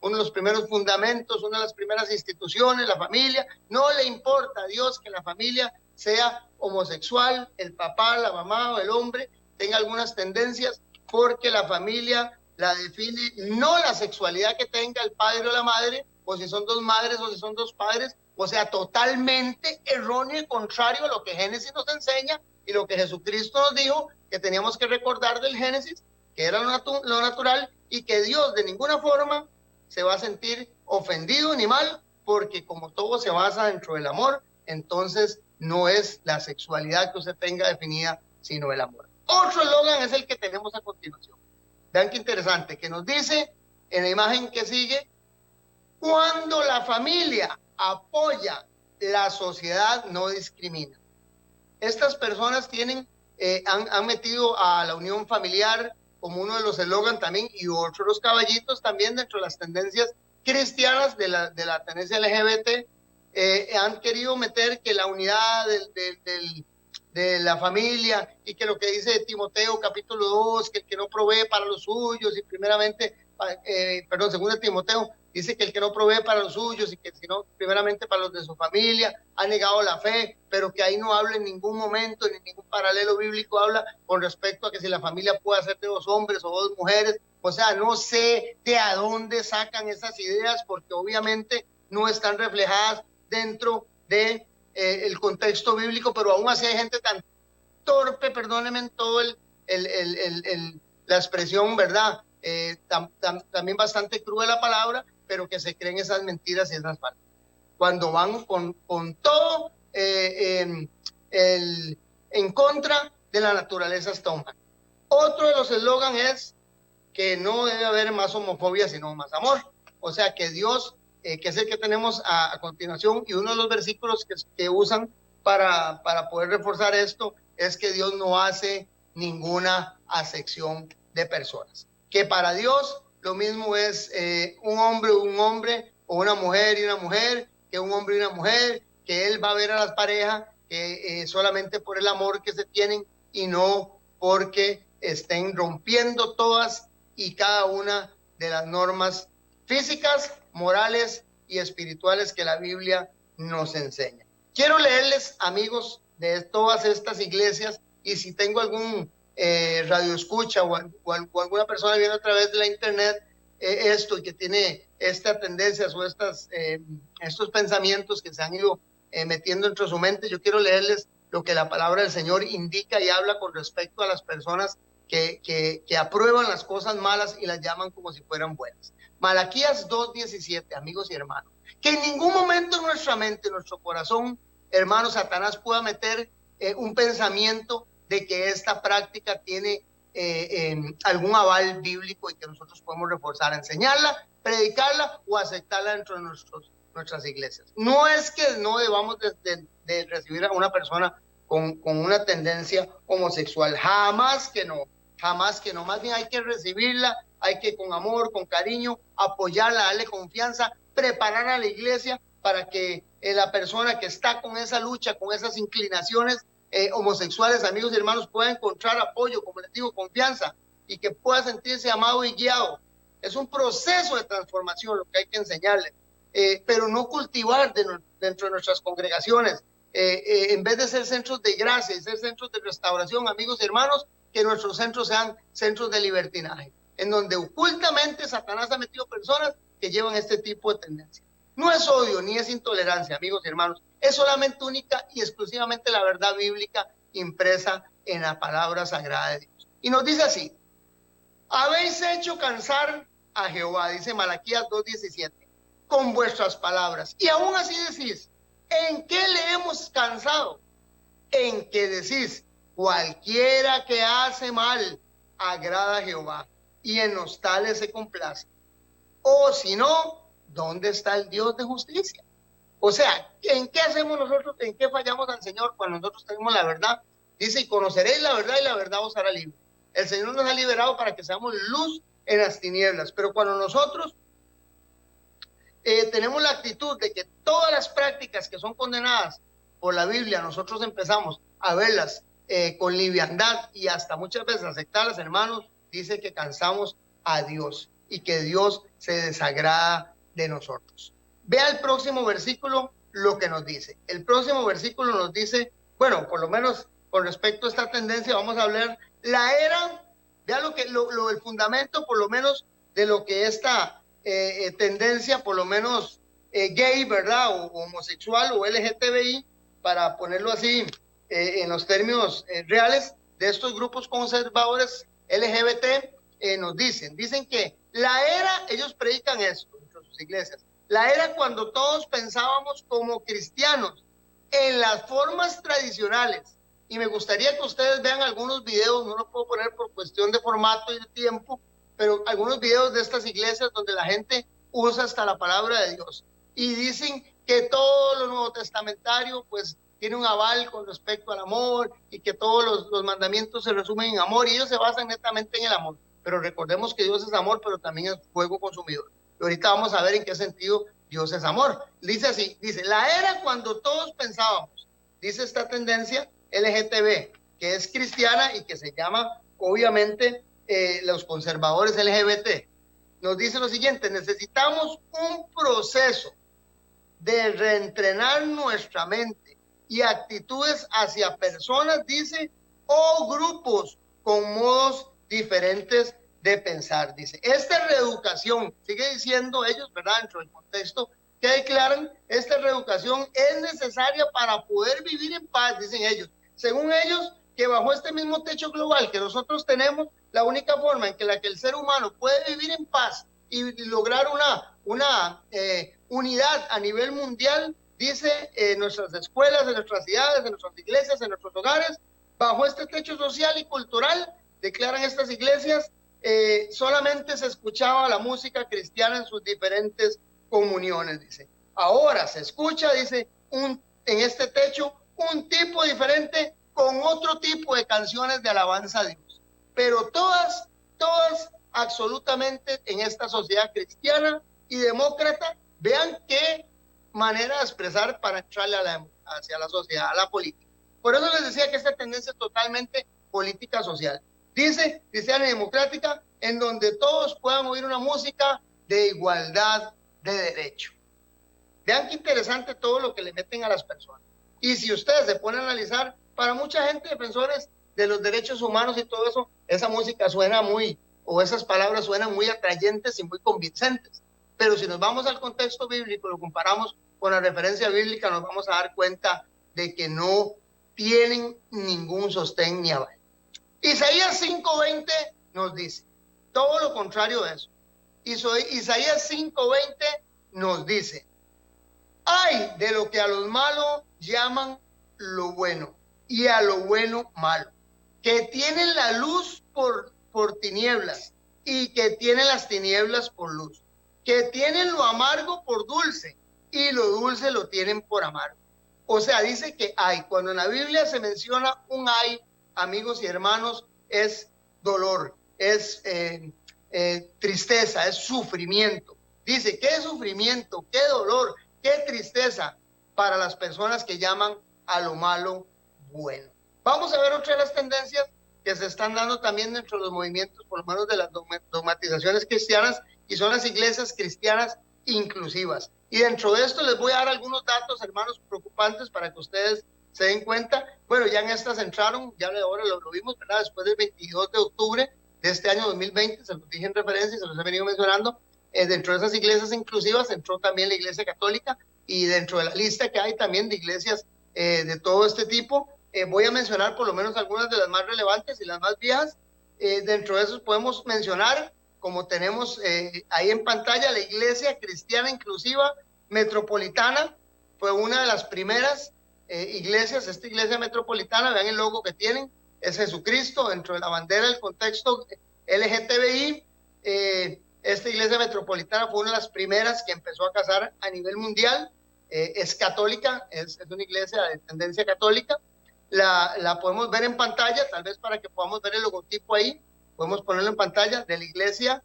uno de los primeros fundamentos, una de las primeras instituciones, la familia. No le importa a Dios que la familia sea homosexual, el papá, la mamá o el hombre tenga algunas tendencias, porque la familia la define no la sexualidad que tenga el padre o la madre, o si son dos madres o si son dos padres, o sea, totalmente erróneo y contrario a lo que Génesis nos enseña y lo que Jesucristo nos dijo, que teníamos que recordar del Génesis, que era lo natural, y que Dios de ninguna forma se va a sentir ofendido ni mal, porque como todo se basa dentro del amor, entonces no es la sexualidad que usted tenga definida, sino el amor. Otro eslogan es el que tenemos a continuación. Vean qué interesante, que nos dice en la imagen que sigue, cuando la familia apoya, la sociedad no discrimina. Estas personas han metido a la unión familiar como uno de los eslogans también, y otros los caballitos también dentro de las tendencias cristianas de la tendencia LGBT han querido meter que la unidad de la familia y que lo que dice Timoteo capítulo 2, que el que no provee para los suyos y primeramente, según de Timoteo, dice que el que no provee para los suyos y que sino primeramente para los de su familia ha negado la fe, pero que ahí no habla en ningún momento, ni en ningún paralelo bíblico habla con respecto a que si la familia puede ser de 2 hombres o 2 mujeres. O sea, no sé de a dónde sacan esas ideas porque obviamente no están reflejadas dentro de el contexto bíblico, pero aún así hay gente tan torpe, perdónenme en todo la expresión, ¿verdad? También bastante cruel la palabra, pero que se creen esas mentiras y esas faltas. Cuando van con todo en contra de la naturaleza hasta humana. Otro de los eslogans es que no debe haber más homofobia, sino más amor. O sea, que Dios, que es el que tenemos a continuación, y uno de los versículos que usan para poder reforzar esto, es que Dios no hace ninguna acepción de personas. Que para Dios lo mismo es un hombre o una mujer y una mujer, que un hombre y una mujer, que Él va a ver a las parejas solamente por el amor que se tienen y no porque estén rompiendo todas y cada una de las normas físicas, morales y espirituales que la Biblia nos enseña. Quiero leerles, amigos, de todas estas iglesias, y si tengo algún radio escucha o alguna persona viendo a través de la internet esto y que tiene estas tendencias o estos pensamientos que se han ido metiendo entre su mente, yo quiero leerles lo que la palabra del Señor indica y habla con respecto a las personas que aprueban las cosas malas y las llaman como si fueran buenas. Malaquías 2:17, amigos y hermanos. Que en ningún momento en nuestra mente, en nuestro corazón, hermanos, Satanás pueda meter un pensamiento de que esta práctica tiene algún aval bíblico y que nosotros podemos reforzar, enseñarla, predicarla o aceptarla dentro de nuestras iglesias. No es que no debamos de recibir a una persona con una tendencia homosexual, jamás que no, más bien hay que recibirla, hay que con amor, con cariño, apoyarla, darle confianza, preparar a la iglesia para que la persona que está con esa lucha, con esas inclinaciones homosexuales, amigos y hermanos, pueda encontrar apoyo, como les digo, confianza, y que pueda sentirse amado y guiado. Es un proceso de transformación lo que hay que enseñarles, pero no cultivar dentro de nuestras congregaciones, en vez de ser centros de gracia y ser centros de restauración, amigos y hermanos, que nuestros centros sean centros de libertinaje, en donde ocultamente Satanás ha metido personas que llevan este tipo de tendencia. No es odio ni es intolerancia, amigos y hermanos, es solamente única y exclusivamente la verdad bíblica impresa en la palabra sagrada de Dios. Y nos dice así: habéis hecho cansar a Jehová, dice Malaquías 2:17, con vuestras palabras. Y aún así decís, ¿en qué le hemos cansado? En que decís, cualquiera que hace mal agrada a Jehová, y en los tales se complace. O si no, ¿dónde está el Dios de justicia? O sea, ¿en qué hacemos nosotros? ¿En qué fallamos al Señor cuando nosotros tenemos la verdad? Dice, y conoceréis la verdad y la verdad os hará libre. El Señor nos ha liberado para que seamos luz en las tinieblas, pero cuando nosotros tenemos la actitud de que todas las prácticas que son condenadas por la Biblia, nosotros empezamos a verlas con liviandad y hasta muchas veces aceptarlas, hermanos, dice que cansamos a Dios y que Dios se desagrada de nosotros. Vea el próximo versículo lo que nos dice. El próximo versículo nos dice, bueno, por lo menos con respecto a esta tendencia, vamos a hablar la era, vea el fundamento por lo menos de lo que esta tendencia, por lo menos gay, ¿verdad? O homosexual o LGTBI, para ponerlo así en los términos reales de estos grupos conservadores LGBT, nos dicen que la era, ellos predican esto en sus iglesias, la era cuando todos pensábamos como cristianos en las formas tradicionales, y me gustaría que ustedes vean algunos videos, no los puedo poner por cuestión de formato y de tiempo, pero algunos videos de estas iglesias donde la gente usa hasta la palabra de Dios y dicen que todo lo nuevo testamentario pues tiene un aval con respecto al amor y que todos los mandamientos se resumen en amor y ellos se basan netamente en el amor, pero recordemos que Dios es amor, pero también es fuego consumidor. Y ahorita vamos a ver en qué sentido Dios es amor. Dice así, dice, la era cuando todos pensábamos, dice esta tendencia LGTB, que es cristiana y que se llama, obviamente, los conservadores LGBT, nos dice lo siguiente: necesitamos un proceso de reentrenar nuestra mente y actitudes hacia personas, dice, o grupos con modos diferentes de pensar, dice. Esta reeducación, sigue diciendo ellos, ¿verdad?, dentro del contexto que declaran, esta reeducación es necesaria para poder vivir en paz, dicen ellos. Según ellos, que bajo este mismo techo global que nosotros tenemos, la única forma en que el ser humano puede vivir en paz y lograr una unidad a nivel mundial, dice, en nuestras escuelas, en nuestras ciudades, en nuestras iglesias, en nuestros hogares, bajo este techo social y cultural, declaran estas iglesias, solamente se escuchaba la música cristiana en sus diferentes comuniones, dice. Ahora se escucha, dice, en este techo, un tipo diferente con otro tipo de canciones de alabanza a Dios. Pero todas, absolutamente en esta sociedad cristiana y demócrata, vean qué manera de expresar para entrarle hacia la sociedad, a la política. Por eso les decía que esta tendencia es totalmente política social. Dice cristiana y democrática, en donde todos puedan oír una música de igualdad de derecho. Vean qué interesante todo lo que le meten a las personas. Y si ustedes se ponen a analizar, para mucha gente, defensores de los derechos humanos y todo eso, esa música suena o esas palabras suenan muy atrayentes y muy convincentes. Pero si nos vamos al contexto bíblico, lo comparamos con la referencia bíblica, nos vamos a dar cuenta de que no tienen ningún sostén ni aval. Isaías 5:20 nos dice todo lo contrario de eso. Isaías 5:20 nos dice: ay de lo que a los malos llaman lo bueno y a lo bueno malo, que tienen la luz por tinieblas y que tienen las tinieblas por luz, que tienen lo amargo por dulce y lo dulce lo tienen por amargo. O sea, dice que hay. Cuando en la Biblia se menciona un hay, amigos y hermanos, es dolor, es tristeza, es sufrimiento. Dice, qué sufrimiento, qué dolor, qué tristeza para las personas que llaman a lo malo bueno. Vamos a ver otra de las tendencias que se están dando también dentro de los movimientos, por lo menos de las dogmatizaciones cristianas, y son las iglesias cristianas inclusivas. Y dentro de esto les voy a dar algunos datos, hermanos, preocupantes para que ustedes se den cuenta. Bueno, ya en estas entraron, ya ahora lo vimos, ¿verdad? Después del 22 de octubre de este año 2020, se los dije en referencia y se los he venido mencionando, dentro de esas iglesias inclusivas entró también la Iglesia Católica, y dentro de la lista que hay también de iglesias de todo este tipo, voy a mencionar por lo menos algunas de las más relevantes y las más viejas. Dentro de esos podemos mencionar, como tenemos ahí en pantalla, la Iglesia Cristiana Inclusiva Metropolitana. Fue una de las primeras iglesias. Esta iglesia metropolitana, vean el logo que tienen, es Jesucristo dentro de la bandera del contexto LGTBI. Esta iglesia metropolitana fue una de las primeras que empezó a casar a nivel mundial. Es católica, es una iglesia de tendencia católica. La podemos ver en pantalla, tal vez para que podamos ver el logotipo ahí, podemos ponerlo en pantalla, de la Iglesia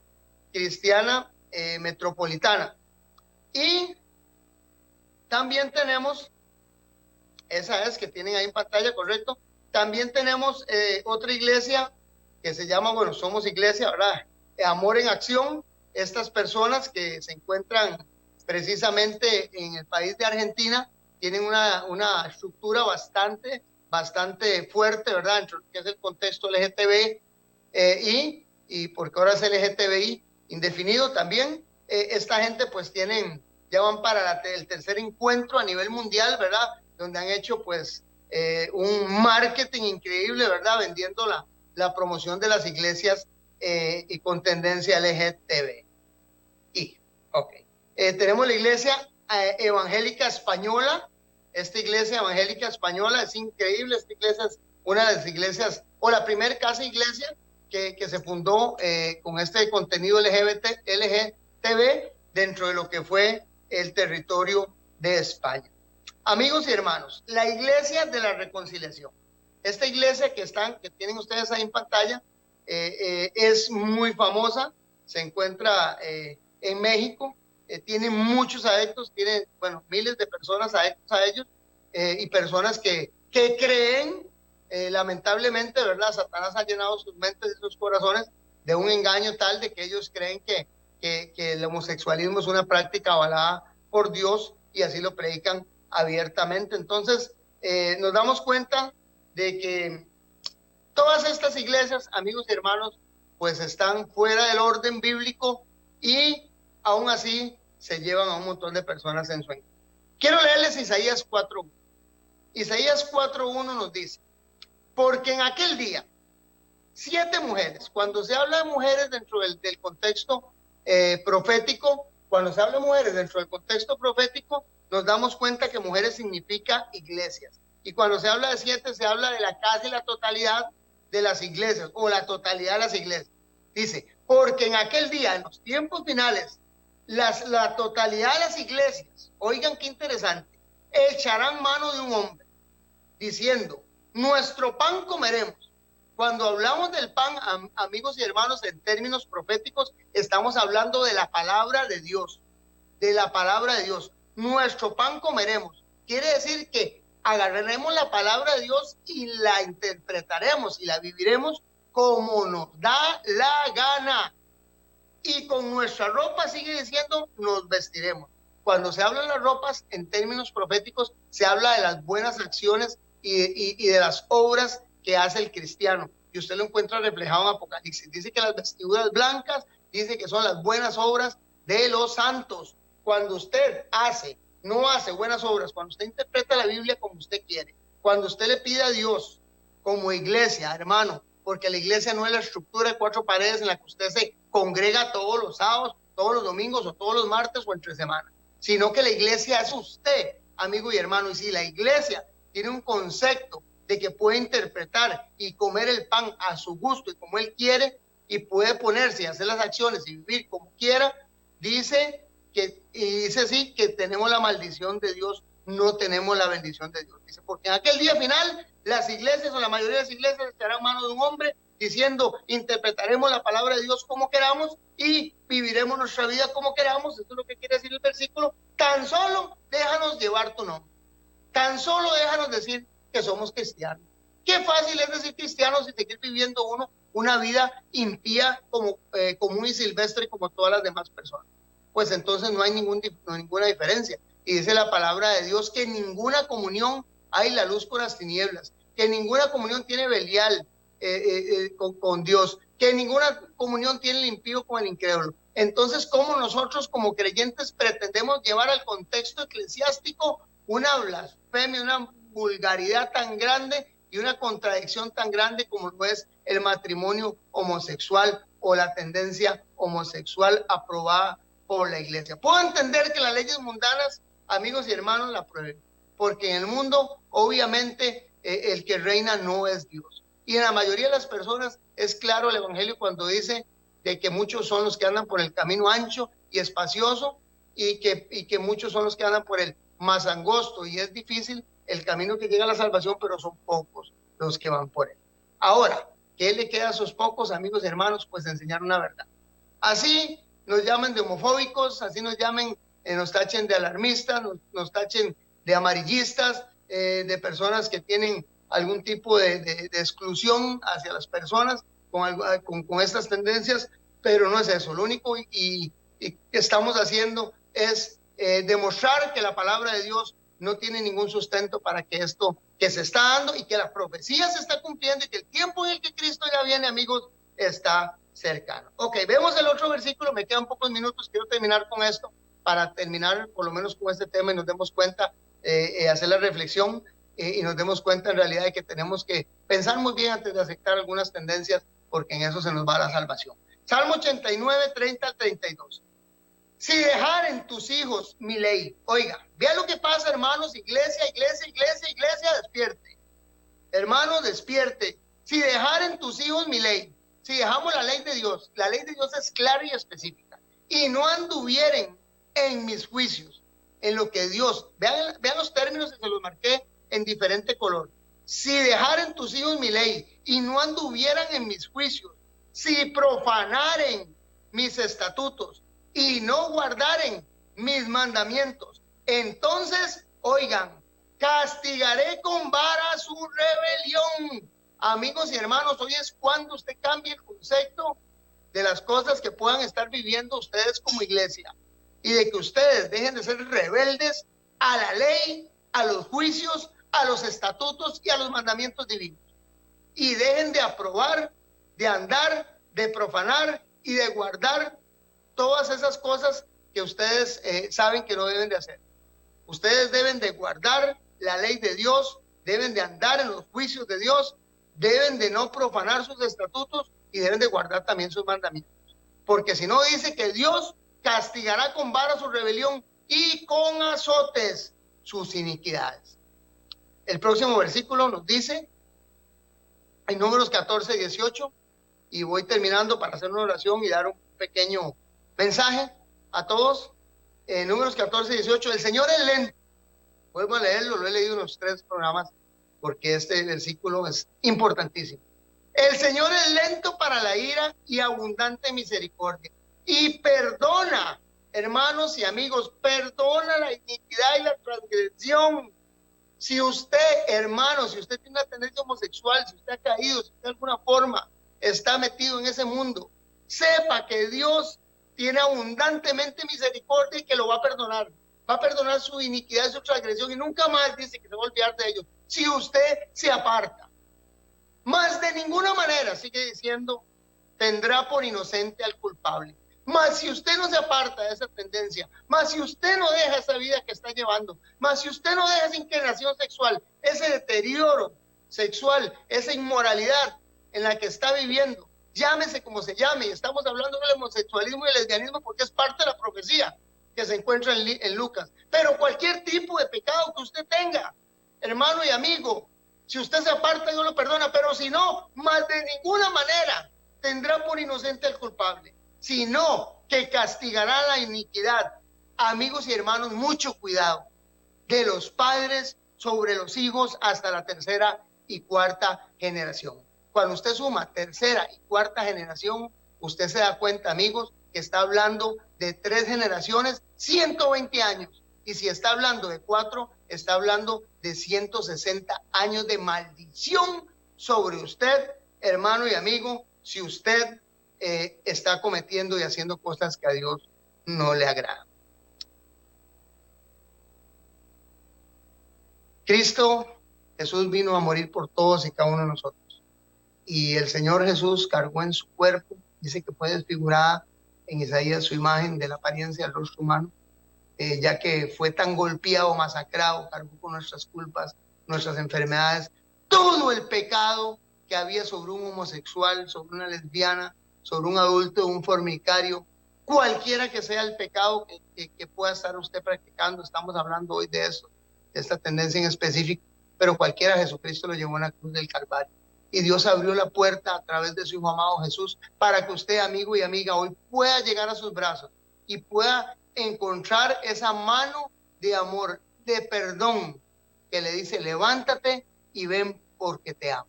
Cristiana Metropolitana. Y también tenemos, esa es que tienen ahí en pantalla, correcto. También tenemos otra iglesia que se llama, bueno, Somos Iglesia, ¿verdad? Amor en Acción. Estas personas que se encuentran precisamente en el país de Argentina tienen una estructura bastante fuerte, ¿verdad? Dentro de lo que es el contexto LGTBI, y porque ahora es LGTBI indefinido también. Esta gente pues ya van para el tercer encuentro a nivel mundial, ¿verdad? Donde han hecho pues un marketing increíble, ¿verdad? Vendiendo la promoción de las iglesias y con tendencia LGTBI. Tenemos la Iglesia Evangélica Española. Esta Iglesia Evangélica Española es increíble. Esta iglesia es una de las iglesias, o la primera casa iglesia que se fundó con este contenido LGTB dentro de lo que fue el territorio de España. Amigos y hermanos, la Iglesia de la Reconciliación. Esta iglesia que tienen ustedes ahí en pantalla es muy famosa. Se encuentra en México, tiene muchos adeptos, tiene, bueno, miles de personas adeptos a ellos, y personas que creen, lamentablemente, ¿verdad? Satanás ha llenado sus mentes y sus corazones de un engaño tal de que ellos creen que el homosexualismo es una práctica avalada por Dios y así lo predican abiertamente. Entonces, nos damos cuenta de que todas estas iglesias, amigos y hermanos, pues están fuera del orden bíblico y aún así se llevan a un montón de personas en su engaño. Quiero leerles Isaías 4.1. Isaías 4.1 nos dice: porque en aquel día 7 mujeres, cuando se habla de mujeres dentro del contexto profético, cuando se habla de mujeres dentro del contexto profético, nos damos cuenta que mujeres significa iglesias. Y cuando se habla de 7, se habla de la casi la totalidad de las iglesias, o la totalidad de las iglesias. Dice, porque en aquel día, en los tiempos finales, la totalidad de las iglesias, oigan qué interesante, echarán mano de un hombre, diciendo, nuestro pan comeremos. Cuando hablamos del pan, amigos y hermanos, en términos proféticos, estamos hablando de la palabra de Dios, de la palabra de Dios. Nuestro pan comeremos. Quiere decir que agarraremos la palabra de Dios y la interpretaremos y la viviremos como nos da la gana. Y con nuestra ropa, sigue diciendo, nos vestiremos. Cuando se habla de las ropas, en términos proféticos, se habla de las buenas acciones y de las obras que hace el cristiano. Y usted lo encuentra reflejado en Apocalipsis. Dice que las vestiduras blancas, dice que son las buenas obras de los santos. Cuando usted no hace buenas obras, cuando usted interpreta la Biblia como usted quiere, cuando usted le pide a Dios como iglesia, hermano, porque la iglesia no es la estructura de 4 paredes en la que usted se congrega todos los sábados, todos los domingos o todos los martes o entre semana, sino que la iglesia es usted, amigo y hermano. Y si la iglesia tiene un concepto de que puede interpretar y comer el pan a su gusto y como él quiere, y puede ponerse y hacer las acciones y vivir como quiera, dice sí que tenemos la maldición de Dios, no tenemos la bendición de Dios. Dice, porque en aquel día final las iglesias o la mayoría de las iglesias estarán mano de un hombre diciendo, interpretaremos la palabra de Dios como queramos y viviremos nuestra vida como queramos. Esto es lo que quiere decir el versículo. Tan solo déjanos llevar tu nombre. Tan solo déjanos decir que somos cristianos. Qué fácil es decir cristianos y seguir viviendo uno una vida impía como común y silvestre como todas las demás personas. Pues entonces no hay ninguna diferencia. Y dice la palabra de Dios que en ninguna comunión hay la luz con las tinieblas, que ninguna comunión tiene Belial con Dios, que ninguna comunión tiene el impío con el incrédulo. Entonces, ¿cómo nosotros como creyentes pretendemos llevar al contexto eclesiástico una blasfemia, una vulgaridad tan grande y una contradicción tan grande como lo es el matrimonio homosexual o la tendencia homosexual aprobada por la iglesia? Puedo entender que las leyes mundanas, amigos y hermanos, la prueben, porque en el mundo obviamente el que reina no es Dios, y en la mayoría de las personas es claro el evangelio cuando dice de que muchos son los que andan por el camino ancho y espacioso y que muchos son los que andan por el más angosto, y es difícil el camino que llega a la salvación, pero son pocos los que van por él. Ahora, ¿qué le queda a esos pocos, amigos y hermanos? Pues enseñar una verdad. Así nos llamen de homofóbicos, así nos llamen, nos tachen de alarmistas, nos tachen de amarillistas, de personas que tienen algún tipo de exclusión hacia las personas con estas tendencias, pero no es eso. Lo único que estamos haciendo es demostrar que la palabra de Dios no tiene ningún sustento para que esto que se está dando y que la profecía se está cumpliendo y que el tiempo en el que Cristo ya viene, amigos, está cercano. Ok, vemos el otro versículo, me quedan pocos minutos, quiero terminar con esto para terminar por lo menos con este tema y nos demos cuenta, hacer la reflexión y nos demos cuenta en realidad de que tenemos que pensar muy bien antes de aceptar algunas tendencias, porque en eso se nos va la salvación. Salmo 89, 30 al 32. Si dejaren tus hijos mi ley, oiga, vea lo que pasa, hermanos, iglesia, despierte. Hermanos, despierte. Si dejaren tus hijos mi ley, si dejamos la ley de Dios es clara y específica, y no anduvieren en mis juicios, en lo que Dios, vean los términos que se los marqué en diferente color. Si dejaren tus hijos mi ley y no anduvieran en mis juicios, si profanaren mis estatutos, y no guardaren mis mandamientos, entonces, oigan, castigaré con vara su rebelión. Amigos y hermanos, hoy es cuando usted cambie el concepto de las cosas que puedan estar viviendo ustedes como iglesia, y de que ustedes dejen de ser rebeldes a la ley, a los juicios, a los estatutos y a los mandamientos divinos, y dejen de aprobar, de andar, de profanar y de guardar todas esas cosas que ustedes saben que no deben de hacer. Ustedes deben de guardar la ley de Dios, deben de andar en los juicios de Dios, deben de no profanar sus estatutos y deben de guardar también sus mandamientos. Porque si no, dice que Dios castigará con vara su rebelión y con azotes sus iniquidades. El próximo versículo nos dice, en Números 14, 18, y voy terminando para hacer una oración y dar un pequeño mensaje a todos. En Números 14, 18, el Señor es lento. Vuelvo a leerlo, lo he leído en los 3 programas porque este versículo es importantísimo. El Señor es lento para la ira y abundante en misericordia. Y perdona, hermanos y amigos, perdona la iniquidad y la transgresión. Si usted, hermano, si usted tiene una tendencia homosexual, si usted ha caído, si usted de alguna forma está metido en ese mundo, sepa que Dios tiene abundantemente misericordia y que lo va a perdonar. Va a perdonar su iniquidad y su transgresión y nunca más dice que se va a olvidar de ellos. Si usted se aparta, más de ninguna manera, sigue diciendo, tendrá por inocente al culpable. Más si usted no se aparta de esa tendencia, más si usted no deja esa vida que está llevando, más si usted no deja esa inclinación sexual, ese deterioro sexual, esa inmoralidad en la que está viviendo, llámese como se llame, y estamos hablando del homosexualismo y el lesbianismo porque es parte de la profecía que se encuentra en Lucas, pero cualquier tipo de pecado que usted tenga, hermano y amigo, si usted se aparta, Dios lo perdona, pero si no, más de ninguna manera tendrá por inocente al culpable, sino que castigará la iniquidad. Amigos y hermanos, mucho cuidado de los padres sobre los hijos hasta la 3ª y 4ª generación. Cuando usted suma 3ª y 4ª generación, usted se da cuenta, amigos, que está hablando de 3 generaciones, 120 años. Y si está hablando de 4, está hablando de 160 años de maldición sobre usted, hermano y amigo, si usted está cometiendo y haciendo cosas que a Dios no le agradan. Cristo Jesús vino a morir por todos y cada uno de nosotros. Y el Señor Jesús cargó en su cuerpo, dice que fue desfigurada en Isaías su imagen de la apariencia del rostro humano, ya que fue tan golpeado, masacrado, cargó con nuestras culpas, nuestras enfermedades, todo el pecado que había sobre un homosexual, sobre una lesbiana, sobre un adulto, un fornicario, cualquiera que sea el pecado que pueda estar usted practicando. Estamos hablando hoy de eso, de esta tendencia en específico, pero cualquiera, Jesucristo lo llevó en la cruz del Calvario. Y Dios abrió la puerta a través de su Hijo amado Jesús para que usted, amigo y amiga, hoy pueda llegar a sus brazos y pueda encontrar esa mano de amor, de perdón, que le dice, levántate y ven porque te amo.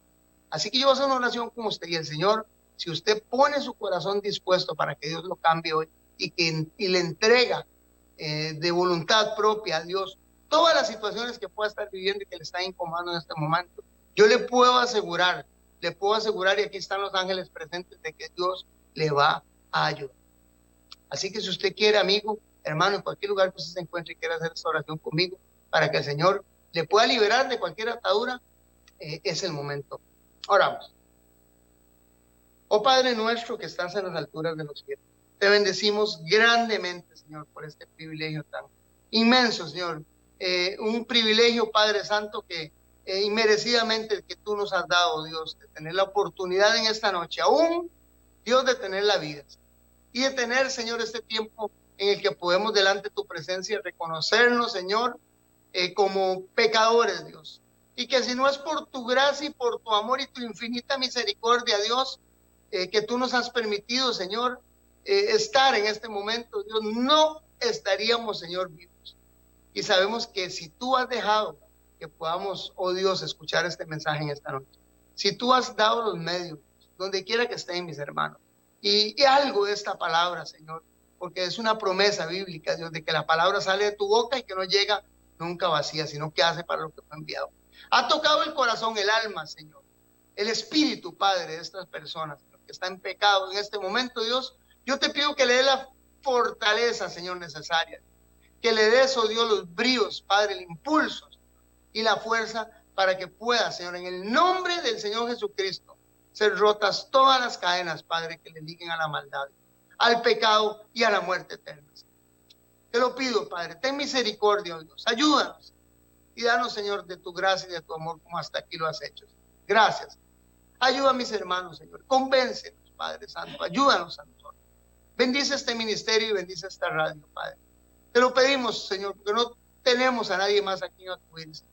Así que yo voy a hacer una oración con usted y el Señor, si usted pone su corazón dispuesto para que Dios lo cambie hoy y le entrega de voluntad propia a Dios todas las situaciones que pueda estar viviendo y que le están incomodando en este momento, yo le puedo asegurar, y aquí están los ángeles presentes, de que Dios le va a ayudar. Así que si usted quiere, amigo, hermano, en cualquier lugar que usted se encuentre y quiera hacer esta oración conmigo, para que el Señor le pueda liberar de cualquier atadura, es el momento. Oramos. Oh Padre nuestro que estás en las alturas de los cielos, te bendecimos grandemente, Señor, por este privilegio tan inmenso, Señor. Un privilegio, Padre Santo, que inmerecidamente que tú nos has dado, Dios, de tener la oportunidad en esta noche, aún, Dios, de tener la vida y de tener, Señor, este tiempo en el que podemos delante de tu presencia reconocernos, Señor, como pecadores, Dios. Y que si no es por tu gracia y por tu amor y tu infinita misericordia, Dios, que tú nos has permitido, Señor, estar en este momento, Dios, no estaríamos, Señor, vivos. Y sabemos que si tú has dejado que podamos, oh Dios, escuchar este mensaje en esta noche, si tú has dado los medios, donde quiera que estén mis hermanos, y algo de esta palabra, Señor, porque es una promesa bíblica, Dios, de que la palabra sale de tu boca y que no llega nunca vacía, sino que hace para lo que fue enviado. Ha tocado el corazón, el alma, Señor, el espíritu, Padre, de estas personas, Señor, que están en pecado en este momento, Dios. Yo te pido que le dé la fortaleza, Señor, necesaria, que le des, oh Dios, los bríos, Padre, el impulso y la fuerza para que pueda, Señor, en el nombre del Señor Jesucristo, ser rotas todas las cadenas, Padre, que le liguen a la maldad, al pecado y a la muerte eterna. Te lo pido, Padre, ten misericordia, oh Dios, ayúdanos y danos, Señor, de tu gracia y de tu amor como hasta aquí lo has hecho. Gracias. Ayuda a mis hermanos, Señor, convéncenos, Padre Santo, ayúdanos a nosotros. Bendice este ministerio y bendice esta radio, Padre. Te lo pedimos, Señor, porque no tenemos a nadie más aquí en acudirse.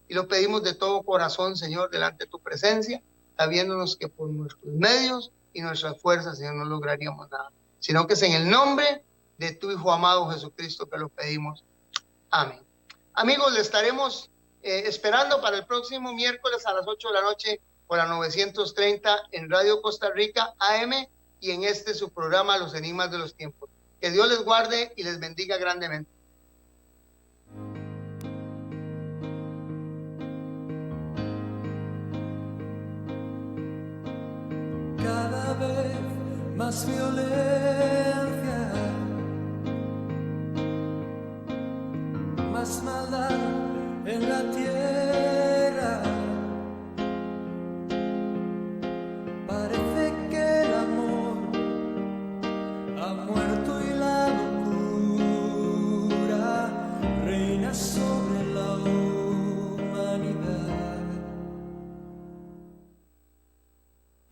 Y lo pedimos de todo corazón, Señor, delante de tu presencia, sabiéndonos que por nuestros medios y nuestras fuerzas, Señor, no lograríamos nada, sino que es en el nombre de tu Hijo amado Jesucristo que lo pedimos. Amén. Amigos, le estaremos esperando para el próximo miércoles a las 8 de la noche por la 930 en Radio Costa Rica AM y en este su programa Los Enigmas de los Tiempos. Que Dios les guarde y les bendiga grandemente. Cada vez más violento